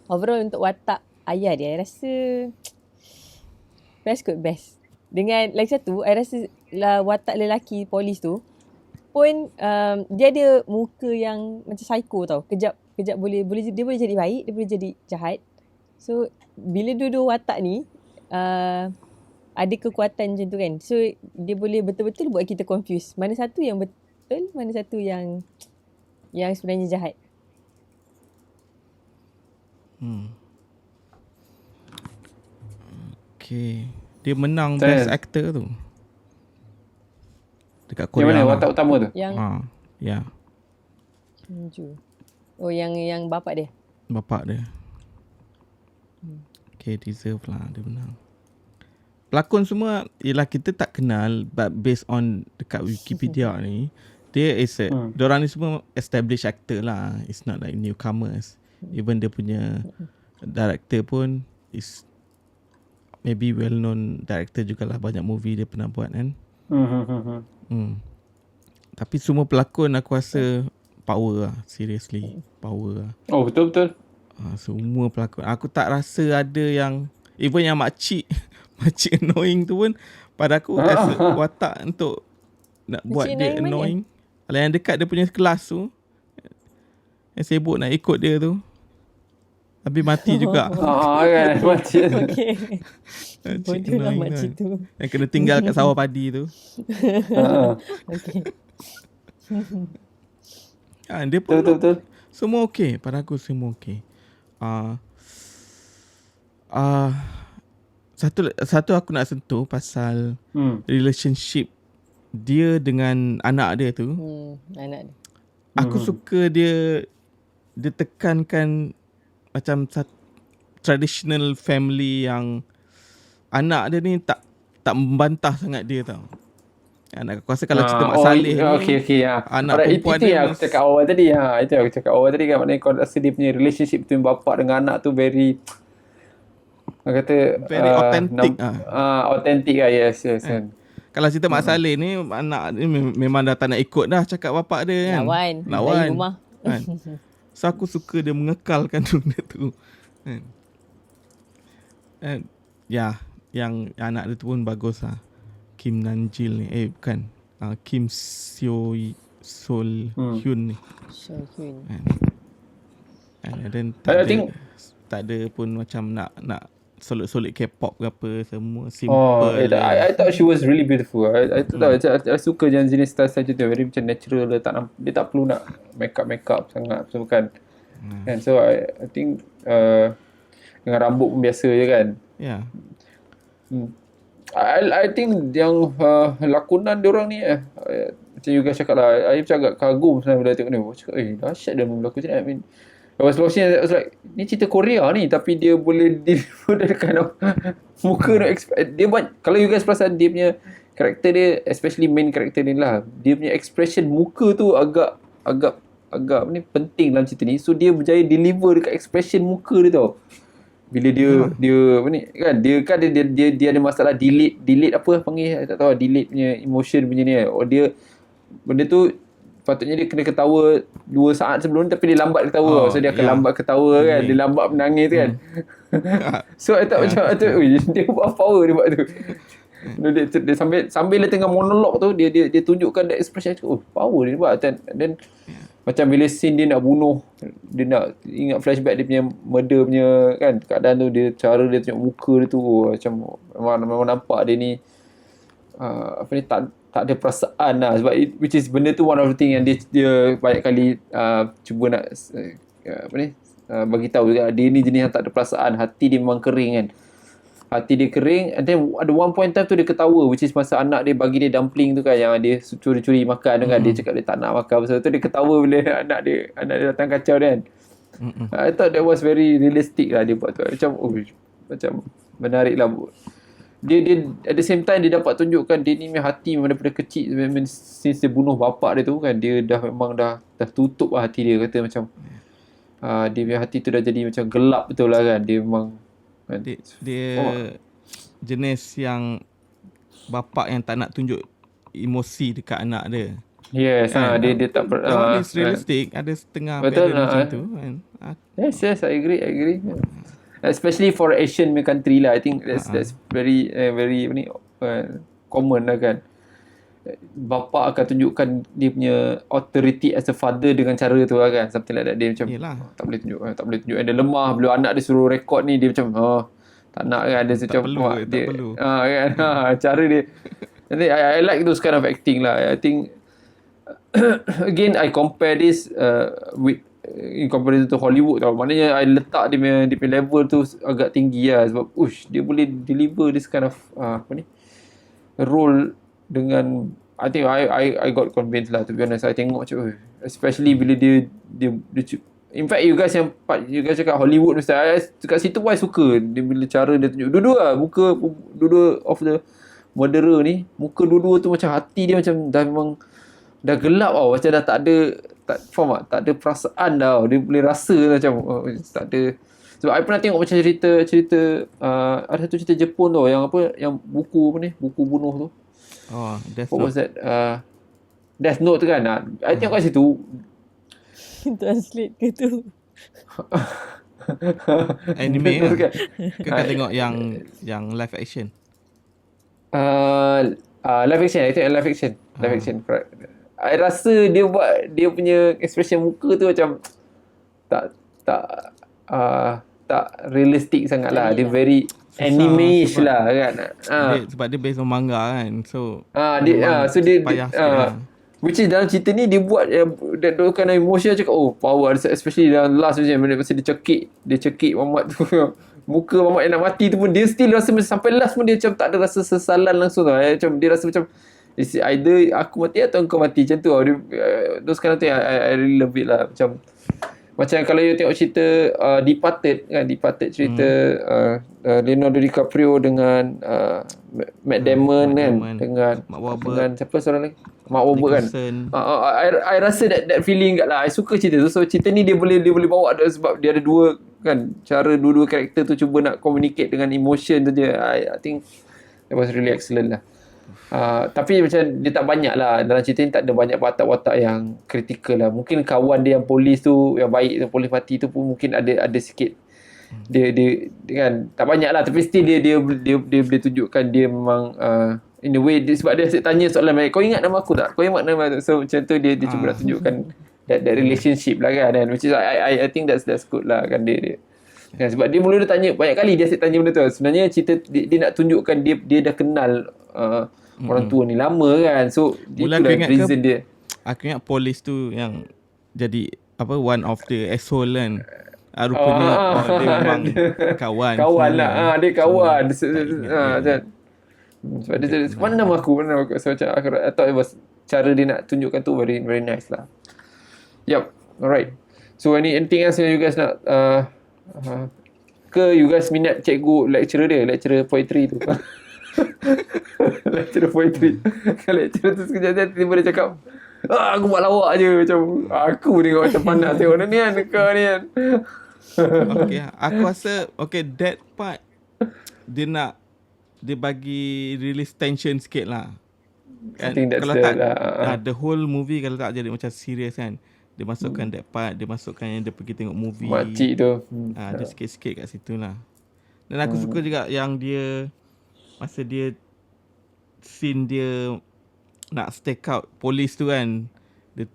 overall untuk watak ayah dia, I rasa Best kot, best. Dengan lagi satu, I rasa watak lelaki polis tu pun dia ada muka yang macam psycho tau. Kejap boleh dia boleh jadi baik, dia boleh jadi jahat. So bila dua-dua watak ni ada kekuatan macam tu kan. So dia boleh betul-betul buat kita confuse. Mana satu yang betul, mana satu yang sebenarnya jahat. Okay. Dia menang Best Actor tu. Dekat Korea. Yang mana lah. watak utama tu? Yang Ya. Oh yang bapak dia. Bapak dia. Okay, deserve lah dia menang. Pelakon semua ialah kita tak kenal, but based on dekat Wikipedia ni, dia is diorang ni semua established actor lah. It's not like newcomers. Even dia punya director pun is maybe well known director jugalah, banyak movie dia pernah buat kan. Tapi semua pelakon aku rasa power lah, seriously power lah. Oh betul-betul. Semua pelakon. Aku tak rasa ada yang, even yang makcik makcik annoying tu pun pada aku as watak untuk nak Makcik buat dia annoying Kalau yang dekat dia punya kelas tu, yang sibuk nak ikut dia tu, tapi mati juga. Kan mati. Okay. Makcik Bodoh lah annoying makcik kan. tu. Yang kena tinggal kat sawah padi tu. Okay. Dia pun Betul. semua okey. Pada aku semua okey. Satu aku nak sentuh pasal relationship dia dengan anak dia tu. Anak dia. Aku suka dia tekankan macam traditional family yang anak dia ni tak membantah sangat dia tau. Aku rasa kalau cerita Mak Saleh ni, okay, anak perempuan itu dia yang aku cakap awal tadi. Itu yang aku cakap awal tadi kan. Maknanya kau rasa dia punya relationship between bapa dengan anak tu very, orang kata very authentic. Authentic lah, yes. Kalau cerita Mak Saleh ni, anak ni memang dah tak nak ikut dah cakap bapak dia kan. Lawan. Dari rumah. Kan? So aku suka dia mengekalkan benda tu. Kan? Yang anak dia tu pun bagus lah. Kim Nanjil ni. Bukan. Kim Sol Hyun ni. Sol Hyun. And then I think tak ada pun macam nak solid K-pop ke apa, semua simple. I thought she was really beautiful. I suka jenis style saja tu, very macam natural. Dia tak perlu nak make up sangat, bukan. Kan, so I think dengan rambut pun biasa je kan. Yeah. I think yang lakonan diorang ni macam you guys cakap lah, I macam agak kagum sebenarnya bila tengok ni. Aku cakap dahsyat dia berlakon macam ni. I mean, I was watching, I was like, ni cerita Korea ni, tapi dia boleh deliver that kind of muka no dia kalau you guys perasan dia punya karakter dia, especially main karakter ni lah, dia punya expression muka tu agak ni penting dalam cerita ni. So dia berjaya deliver dekat expression muka dia tau. Bila dia apa ni kan, dia ada masalah delete apa panggil, tak tahu, delete punya emotion punya ni. Dia benda tu patutnya dia kena ketawa 2 saat sebelum, tapi dia lambat ketawa. So dia akan lambat ketawa kan, dia lambat menangis kan. So I thought macam tu, dia buat power dia buat tu. Dia sambil dia tengah monolog tu, dia tunjukkan that expression. Power dia buat. Dan macam bila scene dia nak bunuh, dia nak ingat flashback dia punya murder punya kan, keadaan tu, dia cara dia tunjuk muka dia tu, macam memang nampak dia ni apa ni, tak ada perasaan lah. Sebab which is benda tu one of the thing yang dia banyak kali cuba nak apa ni, bagi tahu juga, dia ni jenis yang tak ada perasaan. Hati dia memang kering kan. Hati dia kering. And then ada one point time tu dia ketawa, which is masa anak dia bagi dia dumpling tu kan, yang dia curi-curi makan tu kan. Dia cakap dia tak nak makan. Pasal tu dia ketawa bila anak dia datang kacau dia kan. I thought that was very realistic lah dia buat tu. Macam menarik lah. Dia at the same time dia dapat tunjukkan dia ni punya hati memang daripada kecil, since dia bunuh bapak dia tu kan, dia memang dah tutup lah hati dia. Kata macam dia punya hati tu dah jadi macam gelap betul lah kan. Dia memang kan, dia jenis yang bapak yang tak nak tunjuk emosi dekat anak dia. Yes, dia tak realistic, ada setengah betul parent macam tu kan. Yes, I agree. especially for Asian country lah. I think that's very very common lah kan. Bapa akan tunjukkan dia punya authority as a father dengan cara tu lah kan, something like that. Dia macam Yelah. tak boleh tunjuk dia lemah. Bila anak dia suruh rekod ni, dia macam tak nak kan, dia macam tak perlu. kan cara dia. I like those kind of acting lah. I think again I compare this with in comparison to Hollywood tau. Maknanya I letak dia punya level tu agak tinggi lah, sebab dia boleh deliver this kind of role dengan, I think I got convinced lah, to be honest. I tengok macam especially bila dia in fact you guys cakap Hollywood mesti, kat situ pun I suka dia bila cara dia tunjuk dua-dua muka dua-dua of the murderer ni, muka dua-dua tu macam hati dia macam dah gelap tau, macam dah tak ada perasaan dah, dia boleh rasa macam tak ada. Sebab I pernah tengok macam cerita ada satu cerita Jepun tu yang buku bunuh tu. Death What Note. was that? Death Note tu kan. I tengok kat situ. Translate ke tu? Anime Death Note tu kan? kan. Kau tengok yang live action? Live action. I tengok live action. Live action. Correct. I rasa dia buat dia punya expression muka tu macam tak realistic sangat lah. Dia very anime-ish lah kan. Sebab dia based on manga kan. So so dia payah sikit lah. which is dalam cerita ni dia buat that kind of emotion, cakap power, especially dalam last macam masa dia cekik Mamat tu. Muka Mamat yang nak mati tu pun dia still rasa macam sampai last pun dia macam tak ada rasa sesalan langsung tau. Macam dia rasa macam it's either aku mati atau engkau mati, macam tu tau. Those kind of thing I really love it lah. Macam kalau you tengok cerita Departed cerita Leonardo DiCaprio dengan Matt Damon kan, dengan siapa seorang lagi, Mark Wahlberg kan. I rasa that feeling kat lah. I suka cerita tu. So cerita ni dia boleh bawa sebab dia ada dua kan, cara dua-dua karakter tu cuba nak communicate dengan emotion tu je. I think that was really excellent lah. Tapi macam dia tak banyak lah dalam cerita ni, tak ada banyak watak-watak yang kritikal lah. Mungkin kawan dia yang polis tu, yang baik tu, polis mati tu pun mungkin ada sikit dia kan, tak banyak lah, tapi still dia boleh tunjukkan dia memang in a way sebab dia asyik tanya soalan baik, kau ingat nama aku tak, kau ingat nama aku? So macam tu dia cuba nak tunjukkan that relationship lah kan, which is I think that's good lah kan. Dia kan, sebab dia mula tanya banyak kali, dia asyik tanya benda tu. Sebenarnya cerita dia nak tunjukkan dia dah kenal orang tua ni lama kan. So Mula itulah reason dia. Aku ingat polis tu yang jadi one of the asshole kan. Rupanya dia memang kawan lah. Dia kawan. Sebab dia mana nama aku. So macam I thought it was cara dia nak tunjukkan tu very very nice lah. Yup. Alright. So anything else yang you guys nak ke you guys minat cikgu lecturer poetry tu? Lecturer poetry. Kalau lecturer tu sekejap tiba-tiba dia cakap, aku buat lawak je, macam aku tengok macam panas tengok ni kan, kau ni kan. Okay, aku rasa that part dia bagi release tension sikit lah. I think that's kalau the whole movie kalau tak jadi macam serious kan, dia masukkan that part, dia masukkan yang dia pergi tengok movie makcik tu. Dia sikit-sikit kat situ lah. Dan aku suka juga yang dia masa dia scene dia nak stake out polis tu kan, dia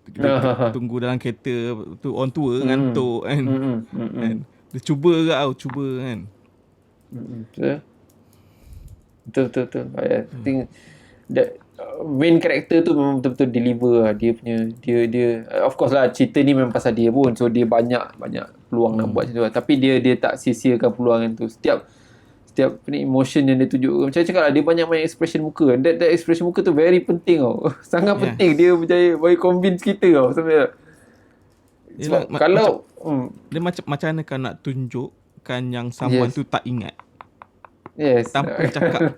tunggu dalam kereta tu on tour ngantuk kan. Dia cuba kan. Betul. I think that main character tu memang betul-betul deliver lah. Dia of course lah cerita ni memang pasal dia pun, so dia banyak peluang nak buat macam tu lah. Tapi dia tak sia-siakan peluang tu. Setiap emotion yang dia tunjuk, macam cakap lah, dia banyak expression muka. That expression muka tu very penting tau. Sangat penting. Dia berjaya bagi convince kita tau sampai. Sebab kalau dia macam mana kau nak tunjukkan yang someone tu tak ingat. Yes. Tanpa cakap.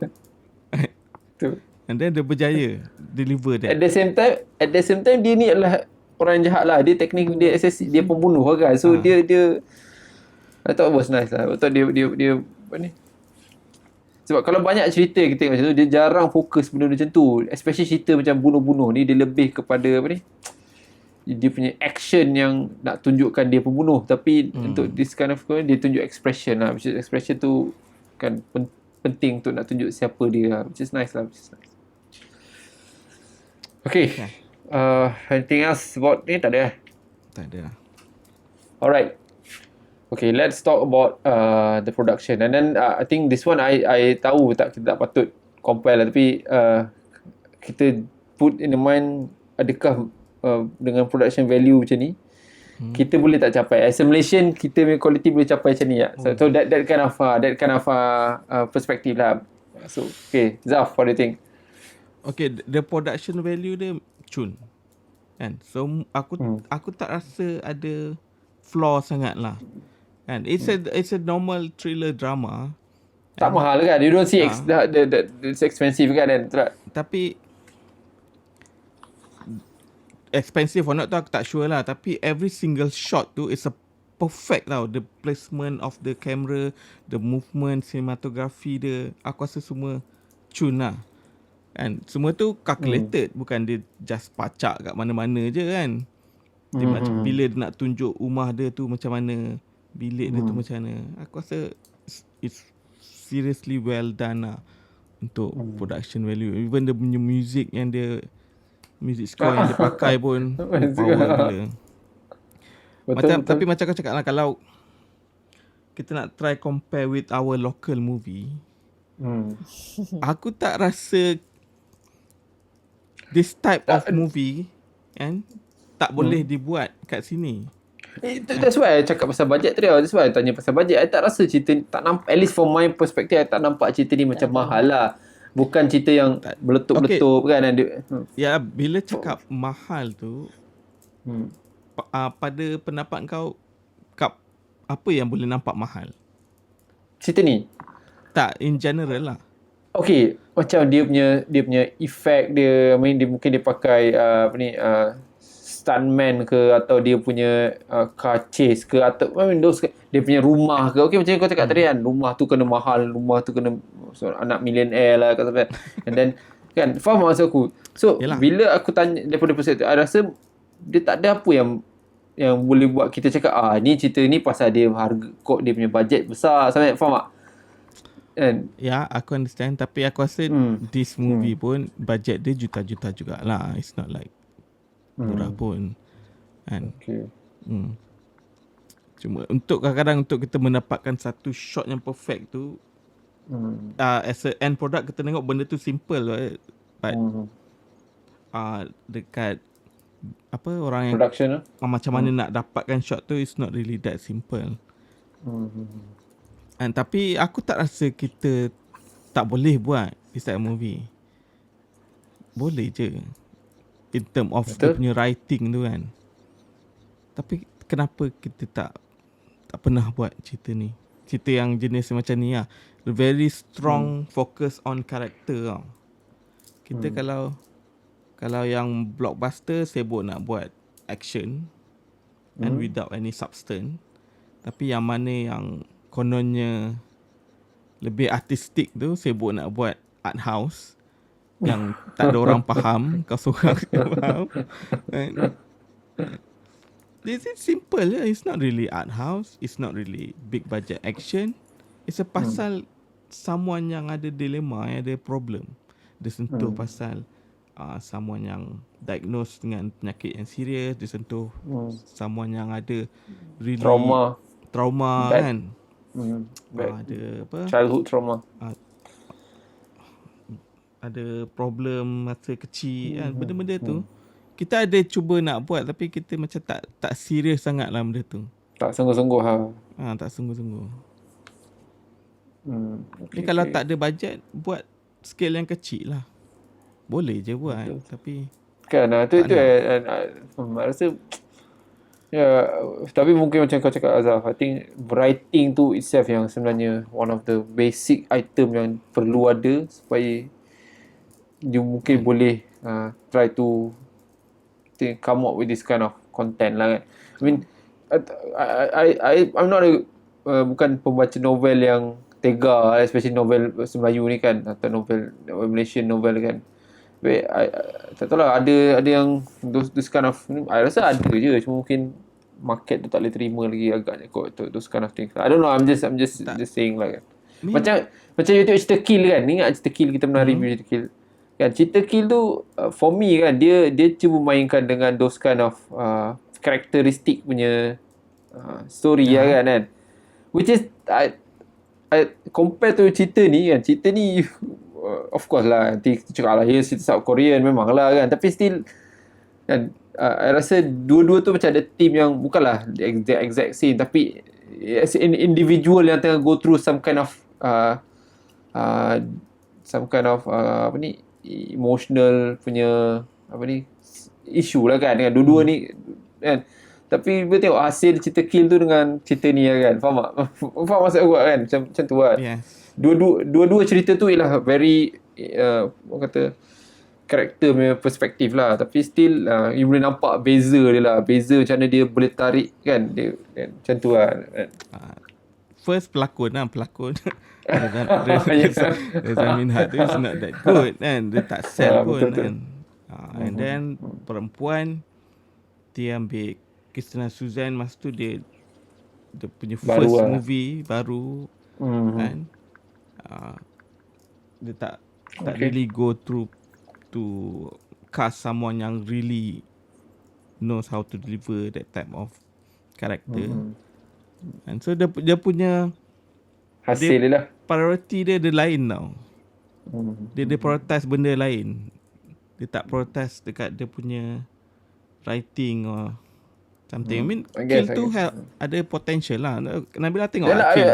Betul. And then dia berjaya deliver that. At the same time dia ni adalah orang jahat lah. Dia teknik dia dia pembunuh kan. So dia I thought it was nice lah. I thought dia apa ni? Sebab kalau banyak cerita kita tengok macam tu, dia jarang fokus benda macam tu. Especially cerita macam bunuh-bunuh ni, dia lebih kepada apa ni? dia punya action yang nak tunjukkan dia pembunuh, tapi untuk this kind of dia tunjuk expression lah, which is expression tu kan penting untuk nak tunjuk siapa dia lah, which is nice lah, which is nice. Okay. Anything else about ni? Tak ada. Tak ada lah. Alright. Okay, let's talk about the production. And then I think this one I tahu kita tak patut compare lah, tapi kita put in the mind, adakah dengan production value macam ni kita boleh tak capai as a Malaysian, kita punya quality boleh capai macam ni tak? So that kind of perspective lah. So okay, Zaf, what do you think? Okay, the production value dia cun kan, so aku tak rasa ada flaw sangat lah kan. It's a normal thriller drama. Tak mahal kan, you don't see it's expensive kan, tapi expensive or not tu aku tak sure lah, tapi every single shot tu is a perfect tau, the placement of the camera, the movement, cinematography dia, aku rasa semua cun lah kan. Semua tu calculated, bukan dia just pacak kat mana-mana je kan. Dia macam bila dia nak tunjuk rumah dia tu macam mana, bilik dia tu macam mana, aku rasa it's seriously well done lah untuk production value. Even dia punya music yang dia, music score yang dia pakai pun power gila. Betul. Tapi macam kau cakap lah, kalau kita nak try compare with our local movie, aku tak rasa this type of movie kan tak boleh dibuat kat sini. That's why I cakap pasal bajet tadi. That's why I tanya pasal bajet. I tak rasa cerita ni, tak nampak, at least from my perspective, I tak nampak cerita ni macam mahal lah. Bukan cerita yang beletup-beletup kan. Ya, bila cakap mahal tu, pada pendapat kau, apa yang boleh nampak mahal? Cerita ni? Tak, in general lah. Okay, macam dia punya effect dia, dia mungkin dia pakai stuntman ke, atau dia punya car chase ke, atau dia punya rumah ke. Okay, macam kau cakap tadi kan, rumah tu kena mahal, rumah tu kena anak millionaire lah, and then kan, faham maksud aku. So yelah, bila aku tanya daripada perspektif, I rasa dia tak ada apa yang boleh buat kita cakap ni cerita ni pasal dia harga kod, dia punya bajet besar sangat, faham tak? And, ya, aku understand, tapi aku rasa this movie pun bajet dia juta-juta jugalah. It's not like murah pun kan. Okay. Cuma untuk kadang-kadang untuk kita mendapatkan satu shot yang perfect tu, as a end product kita tengok benda tu simple, but dekat apa orang yang production macam mana nak dapatkan shot tu, is not really that simple. Tapi aku tak rasa kita tak boleh buat this type of movie. Boleh je in term of dia punya writing tu kan. Tapi kenapa kita tak pernah buat cerita ni, cerita yang jenis macam ni lah, very strong focus on character tau. Kita kalau yang blockbuster sibuk nak buat action and without any substance, tapi yang mana yang kononnya lebih artistik tu sibuk nak buat art house yang tak ada orang faham, kau seorang faham. This is simple lah. It's not really art house, it's not really big budget action. It's a pasal someone yang ada dilema, yang ada problem. Dia sentuh pasal someone yang diagnosed dengan penyakit yang serius. Dia sentuh someone yang ada really trauma kan. Ada apa? Childhood trauma. Ada problem masa kecil kan. Benda-benda tu kita ada cuba nak buat, tapi kita macam tak serius sangat lah benda tu. Tak sungguh-sungguh tak sungguh-sungguh. Okay, kalau tak ada bajet, buat scale yang kecil lah. Boleh je buat. Betul. Tapi kan tu I rasa tapi mungkin macam kau cakap Azhar, I think writing tu itself yang sebenarnya one of the basic item yang perlu ada supaya you mungkin boleh try to come up with this kind of content lah kan. I mean I'm not bukan pembaca novel yang tega, especially novel Melayu ni kan, atau novel Malaysian novel kan. Tak tahu lah, ada yang those kind of, I rasa ada je, cuma mungkin market tu tak boleh terima lagi agaknya kot, those kind of things. I don't know, I'm just saying lah kan. Macam you tengok cerita Kill kan, ingat cerita Kill, kita pernah review cerita Kill kan. Cerita Kill tu for me kan, dia cuba mainkan dengan those kind of karakteristik punya story lah kan, which is I compare to cerita ni of course lah, nanti kita cakap lah cerita South Korean memang lah kan, tapi still kan, I rasa dua-dua tu macam ada team yang bukanlah the exact same, tapi as an individual yang tengah go through some kind of apa ni, emotional punya apa ni, issue lah kan, dengan dua-dua ni kan. Tapi bila tengok hasil cerita Kill tu dengan cerita ni kan, faham tak? Faham maksud aku kan? Macam tu kan. Yes. Dua-dua cerita tu ialah very orang kata karakter punya perspektif lah, tapi still you boleh nampak beza dia lah, beza macam mana dia boleh tarik kan, dia kan, macam tu lah kan. First pelakon Reza Minhad tu is not that good kan, dia tak sell pun kan. And then perempuan dia ambil Christina Suzanne, masa tu dia punya first movie baru kan. Dia tak really go through to cast someone yang really knows how to deliver that type of character. And so dia punya hasil dia lah, priority dia lain tau. Dia prioritize benda lain. Dia tak prioritize dekat dia punya writing or something. I mean, Kill tu ada potential lah. Nabila tengok lah Kill.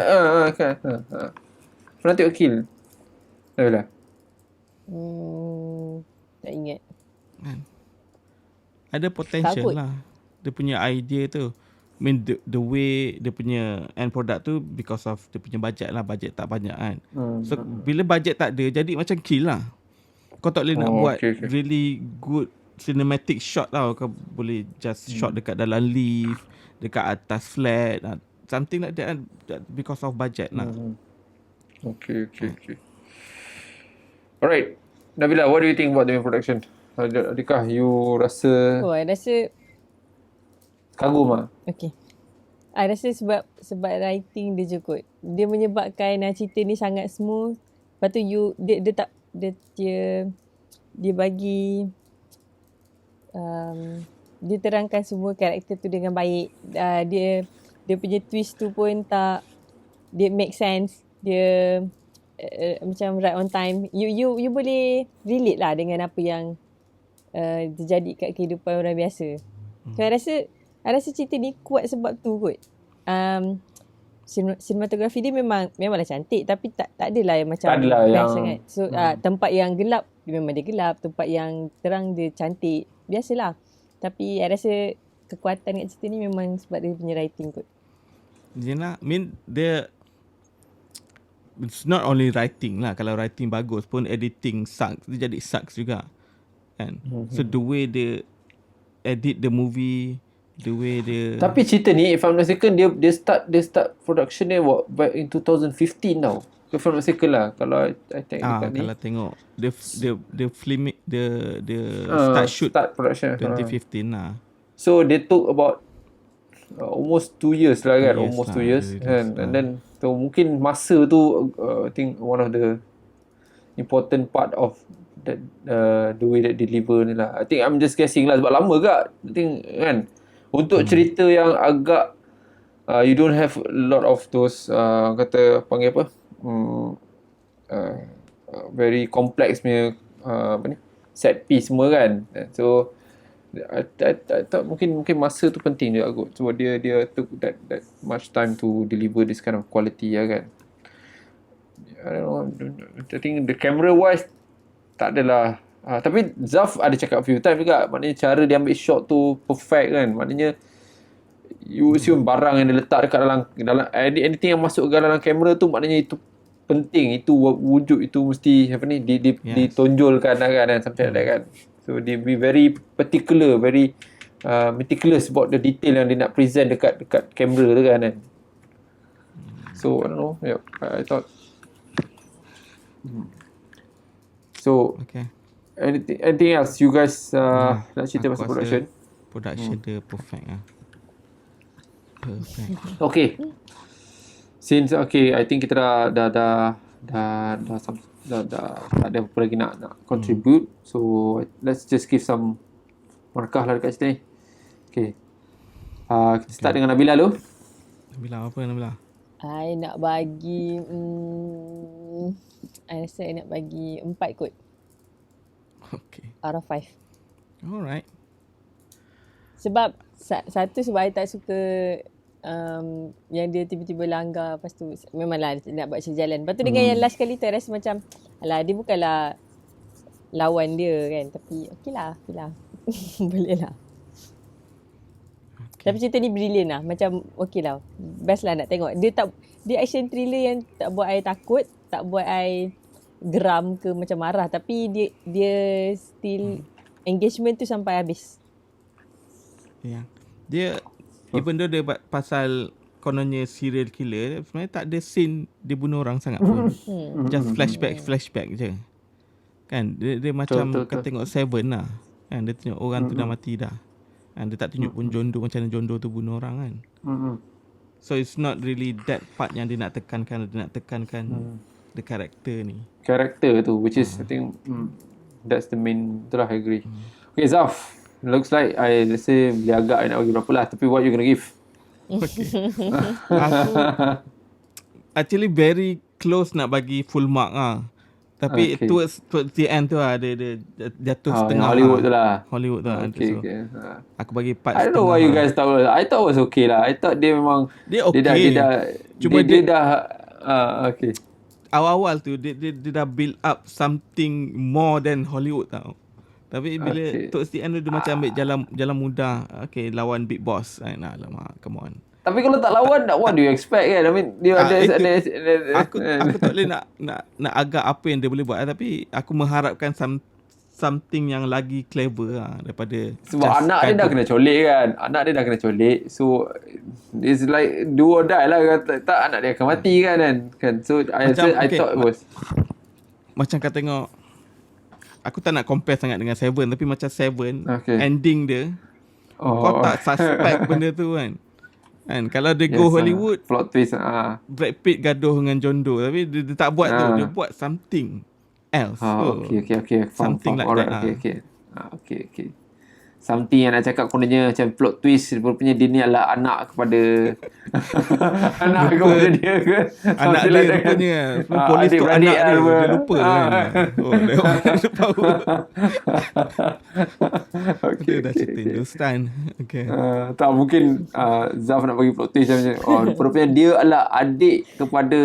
Pernah tengok Kill? Nabila? Tak ingat. Ada potential lah. Dia punya idea tu. I mean the way dia punya end product tu because of dia punya budget lah. Budget tak banyak kan. So bila budget tak ada, jadi macam Kill lah. Kau tak boleh nak buat really good cinematic shot tau. Kau boleh just shot dekat dalam lift, dekat atas flat, something like that because of budget lah. Okay. Alright, Nabila, what do you think about the production? Adakah you rasa I rasa kagum lah? okay, I rasa sebab writing dia je kot. Dia menyebabkan cerita ni sangat smooth. Lepas tu dia bagi dia terangkan semua karakter tu dengan baik. Dia punya twist tu pun dia make sense. Dia macam right on time. You boleh relate lah dengan apa yang terjadi kat kehidupan orang biasa. So I rasa cerita ni kuat sebab tu kot. Sinematografi dia memanglah cantik, tapi tak adalah yang macam best sangat. So tempat yang gelap memang dia gelap, tempat yang terang dia cantik, biasalah. Tapi I rasa kekuatan kat cerita ni memang sebab dia punya writing kot. Jena, I mean it's not only writing lah. Kalau writing bagus pun editing sucks. Dia jadi sucks juga kan. So the way dia edit the movie, the way dia. Tapi cerita ni, if I'm not mistaken, dia start production dia back in 2015 tau. If I'm not mistaken lah. Kalau I tengok dekat ni. Kalau tengok dia film dia start production 2015 lah. So they took about almost 2 years lah kan, almost 2 years kan. And then so mungkin masa tu I think one of the important part of that the way that deliver ni lah. I think I'm just guessing lah, sebab lama gak I think kan, untuk cerita yang agak you don't have a lot of those kata panggil apa, very complex punya apa ni, set piece semua kan. So I thought mungkin masa tu penting juga kot, sebab dia took that much time to deliver this kind of quality lah kan. I don't know, I think the camera wise tak adalah tapi Zaf ada cakap few time juga, maknanya cara dia ambil shot tu perfect kan. Maknanya you assume barang yang dia letak dekat dalam anything yang masuk ke dalam kamera tu, maknanya itu penting, itu wujud itu mesti apa ni ditonjolkan lah kan, something like that kan. So they be very particular, very meticulous about the detail yang dia nak present dekat kamera tu kan. So I don't know, I thought so okay. anything else you guys nak cerita Aku pasal rasa production? Production dia perfect lah. Perfect. Okay. Since I think kita dah tak ada apa lagi nak contribute. So let's just give some markah lah dekat cerita ni. Okay. Kita start dengan Nabila dulu. Nabila, apa Nabila? I nak bagi I rasa I nak bagi 4 kot Okay. out of 5. Alright. Sebab satu sebab I tak suka yang dia tiba-tiba langgar, lepas tu memanglah dia nak buat sejalan. Lepas tu dengan yang last kali tu I rasa macam alah, dia bukanlah lawan dia kan, tapi okey lah. Boleh lah. Tapi cerita ni brilliant lah. Macam okey lah. Best lah nak tengok. Dia action thriller yang tak buat I takut, tak buat I geram ke macam marah, tapi dia still engagement tu sampai habis. Ya. Dia even though dia pasal kononnya serial killer, sebenarnya tak ada scene dia bunuh orang sangat pun. Just flashback je. Kan dia macam kau tengok Seven lah. Kan dia tengok orang tu dah mati dah. Kan dia tak tunjuk pun Jondo macam mana Jondo tu bunuh orang kan. So it's not really that part yang dia nak tekankan. Dia nak tekankan the character ni. Karakter tu, which is I think that's the main. Itulah I agree. Okay, Zaf. Looks like I rasa boleh agak I nak bagi berapa lah. Tapi what you gonna give? Okay. Aku actually very close nak bagi full mark lah. Tapi towards the end tu lah, dia jatuh setengah. Hollywood tu lah. Hollywood tu lah. Okay, So, okay. aku bagi 4 I don't know why you guys thought. I thought it was okay lah. I thought dia memang Dia okay. Cuma dia dah okay. Awal-awal tu dia dah build up something more than Hollywood tau. Tapi bila towards the end tu dia macam ambil jalan mudah. Okay, lawan Big Boss. Alamak, come on. Tapi kalau tak lawan, what do you expect kan? I mean, dia ada aku tak boleh nak agak apa yang dia boleh buat, tapi aku mengharapkan something yang lagi clever lah daripada sebab anak dia dah kena colik kan. Anak dia dah kena colik. So it's like do or die lah. Tak anak dia akan mati kan. So I thought it was macam kau tengok, aku tak nak compare sangat dengan Seven, tapi macam Seven ending dia kau tak suspect benda tu kan. Kalau dia go Hollywood, plot twist Brad Pitt gaduh dengan Jondo, tapi dia tak buat tu, dia buat something else. Okay. Something like that. Okay. Something yang nak cakap kononnya macam plot twist, rupanya dia ni adalah anak kepada anak kepada dia ke? Anak dia rupanya. Polis tu anak dia lupa kan. Dia tahu. Dia dah cerita Hindustan. Okay. Tak mungkin Zaf nak bagi plot twist macam rupanya dia adalah adik kepada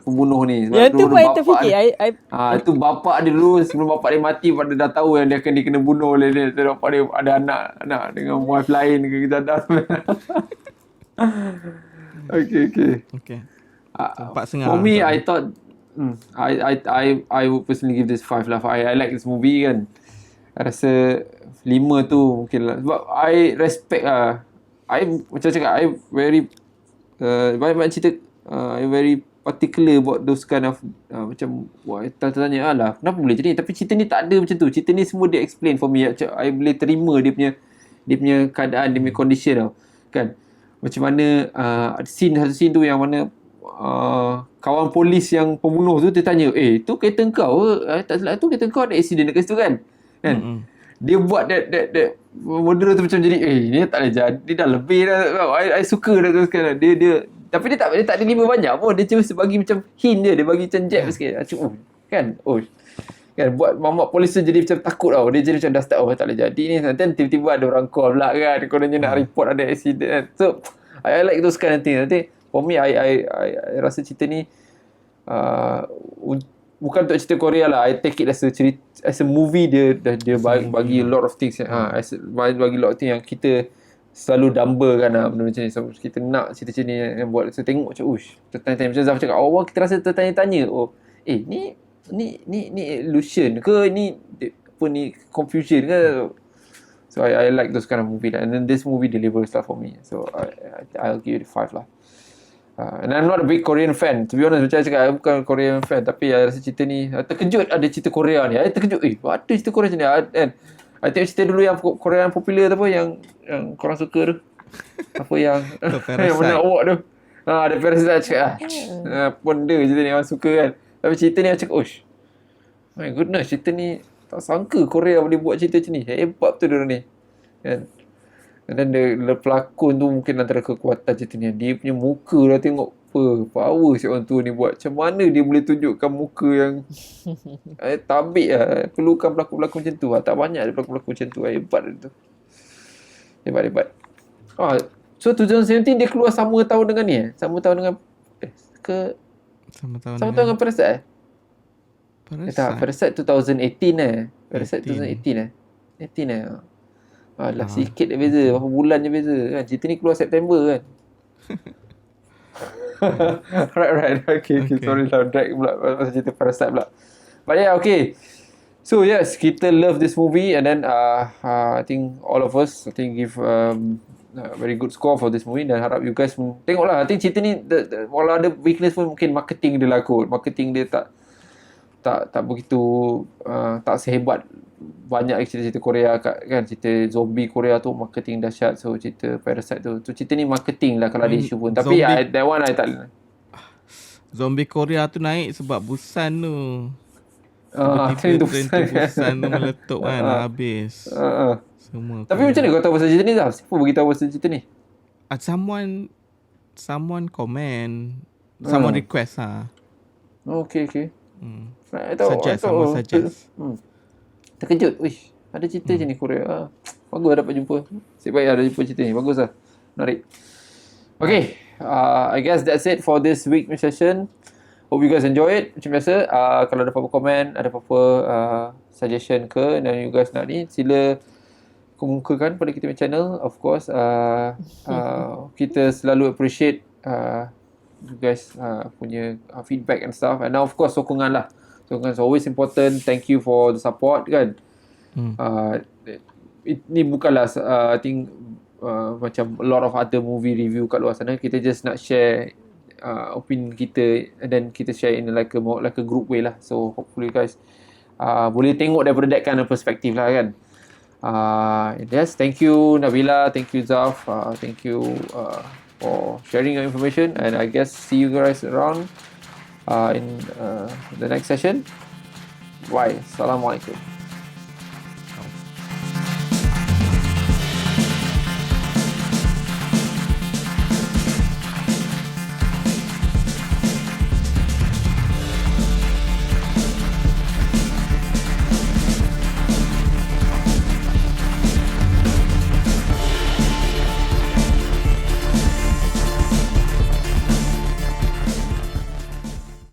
pembunuh ni. Yang tu buat terfikir. Itu bapak dia dulu, sebelum bapak dia mati, pada dah tahu yang dia akan dikena bunuh oleh dia. Bapak dia ada anak dengan wife lain ke, kita dah. Okay. 4.5. For me, I thought I would personally give this 5 lah. I like this movie kan. I rasa 5 tu mungkin lah. Sebab I respect lah. I macam cakap, I very banyak cerita, I very particular about those kind of macam tanya lah kenapa boleh jadi, tapi cerita ni tak ada macam tu. Cerita ni semua dia explain for me. I boleh terima dia punya keadaan, dia punya condition tau kan. Macam mana satu scene tu yang mana kawan polis yang pembunuh tu dia tanya, tu kereta kau tak salah, tu kereta kau ada accident dekat situ kan. Dia buat that model tu macam jadi ni tak boleh jadi, dia dah lebih dah. I suka dah tu sekarang. Dia tapi dia tak deliver banyak pun. Dia cuma bagi macam hint dia bagi macam jab sikit. Kan buat mamak polis tu jadi macam takut tau. Dia jadi macam dah start tak boleh jadi ni. Nanti tiba-tiba ada orang call pula kan, kononnya nak report ada accident kan. So I like those kind of things. Nanti for me I rasa cerita ni bukan untuk cerita Korea lah. I take it as a movie. Dia bagi a lot of things bagi a lot of things yang kita selalu dambakan lah benda macam ni. So kita nak cerita macam ni yang buat kita tengok macam tertanya-tanya macam Zaf cakap awal, kita rasa tertanya-tanya ni illusion ke, ni apa ni confusion ke. So I like those kind of movie lah. And then this movie delivers stuff for me. So I'll give it 5 lah. And I'm not a big Korean fan. To be honest, macam saya cakap, I bukan Korean fan. Tapi I rasa cerita ni terkejut ada cerita Korea ni. I terkejut. Ada cerita Korea macam ni. And I tengok cerita dulu yang Korea yang popular tu apa, yang korang suka tu. Apa yang yang menang award tu. Ada Parasite cakap benda cerita ni orang suka kan. Tapi cerita ni aku cakap, my goodness, cerita ni tak sangka Korea boleh buat cerita macam ni. Hebat betul dia ni. Kan? And then the pelakon tu mungkin antara kekuatan cerita ni. Dia punya muka dah tengok power si orang tua ni buat. Macam mana dia boleh tunjukkan muka yang tabik lah. Perlukan pelakon-pelakon macam tu. Tak banyak ada pelakon-pelakon macam tu. Hebat dia tu. Hebat. So 2017 dia keluar sama tahun dengan ni Sama tahun dengan Sama tahun dengan Parasite Parasite. Parasite 2018 Parasite 2018 18 Alah, sikit dia beza. Berapa bulan je beza kan. Cerita ni keluar September kan. right. Okay. Sorry lah. Drag pula pasal cerita Parasite pula. But yeah, okay. So yes, kita love this movie. And then I think all of us give a very good score for this movie. Dan harap you guys tengoklah. I think cerita ni walau ada weakness pun mungkin marketing dia lah kot. Marketing dia tak begitu tak sehebat banyak cerita-cerita Korea kan. Cerita zombie Korea tu marketing dahsyat. So cerita Parasite tu cerita ni marketing lah kalau ada isu pun. Tapi that one I tak. Zombie Korea tu naik sebab Busan tu. Train tu Busan tu meletup kan. Habis semua. Tapi macam mana kau tahu pasal cerita ni Zaf? Siapa beritahu pasal cerita ni? Someone comment, someone request Okay. Someone suggest. Terkejut. Ada cerita je ni Korea. Bagus dapat jumpa. Nasib baik ada jumpa cerita ni. Bagus lah. Menarik. Okay. I guess that's it for this week session. Hope you guys enjoy it. Macam biasa, kalau ada apa-apa komen, ada apa-apa suggestion ke, dan you guys nak ni, sila kemukakan pada kita punya channel. Of course, kita selalu appreciate you guys punya feedback and stuff. And now of course sokongan lah. Sokongan is always important. Thank you for the support kan. Ini bukanlah I think macam a lot of other movie review kat luar sana. Kita just nak share opinion kita, and then kita share in like a group way lah. So hopefully you guys boleh tengok daripada that kind of perspective lah kan. Yes, thank you Nabila, thank you Zaf, thank you for sharing your information, and I guess see you guys around in the next session. Bye. Assalamualaikum.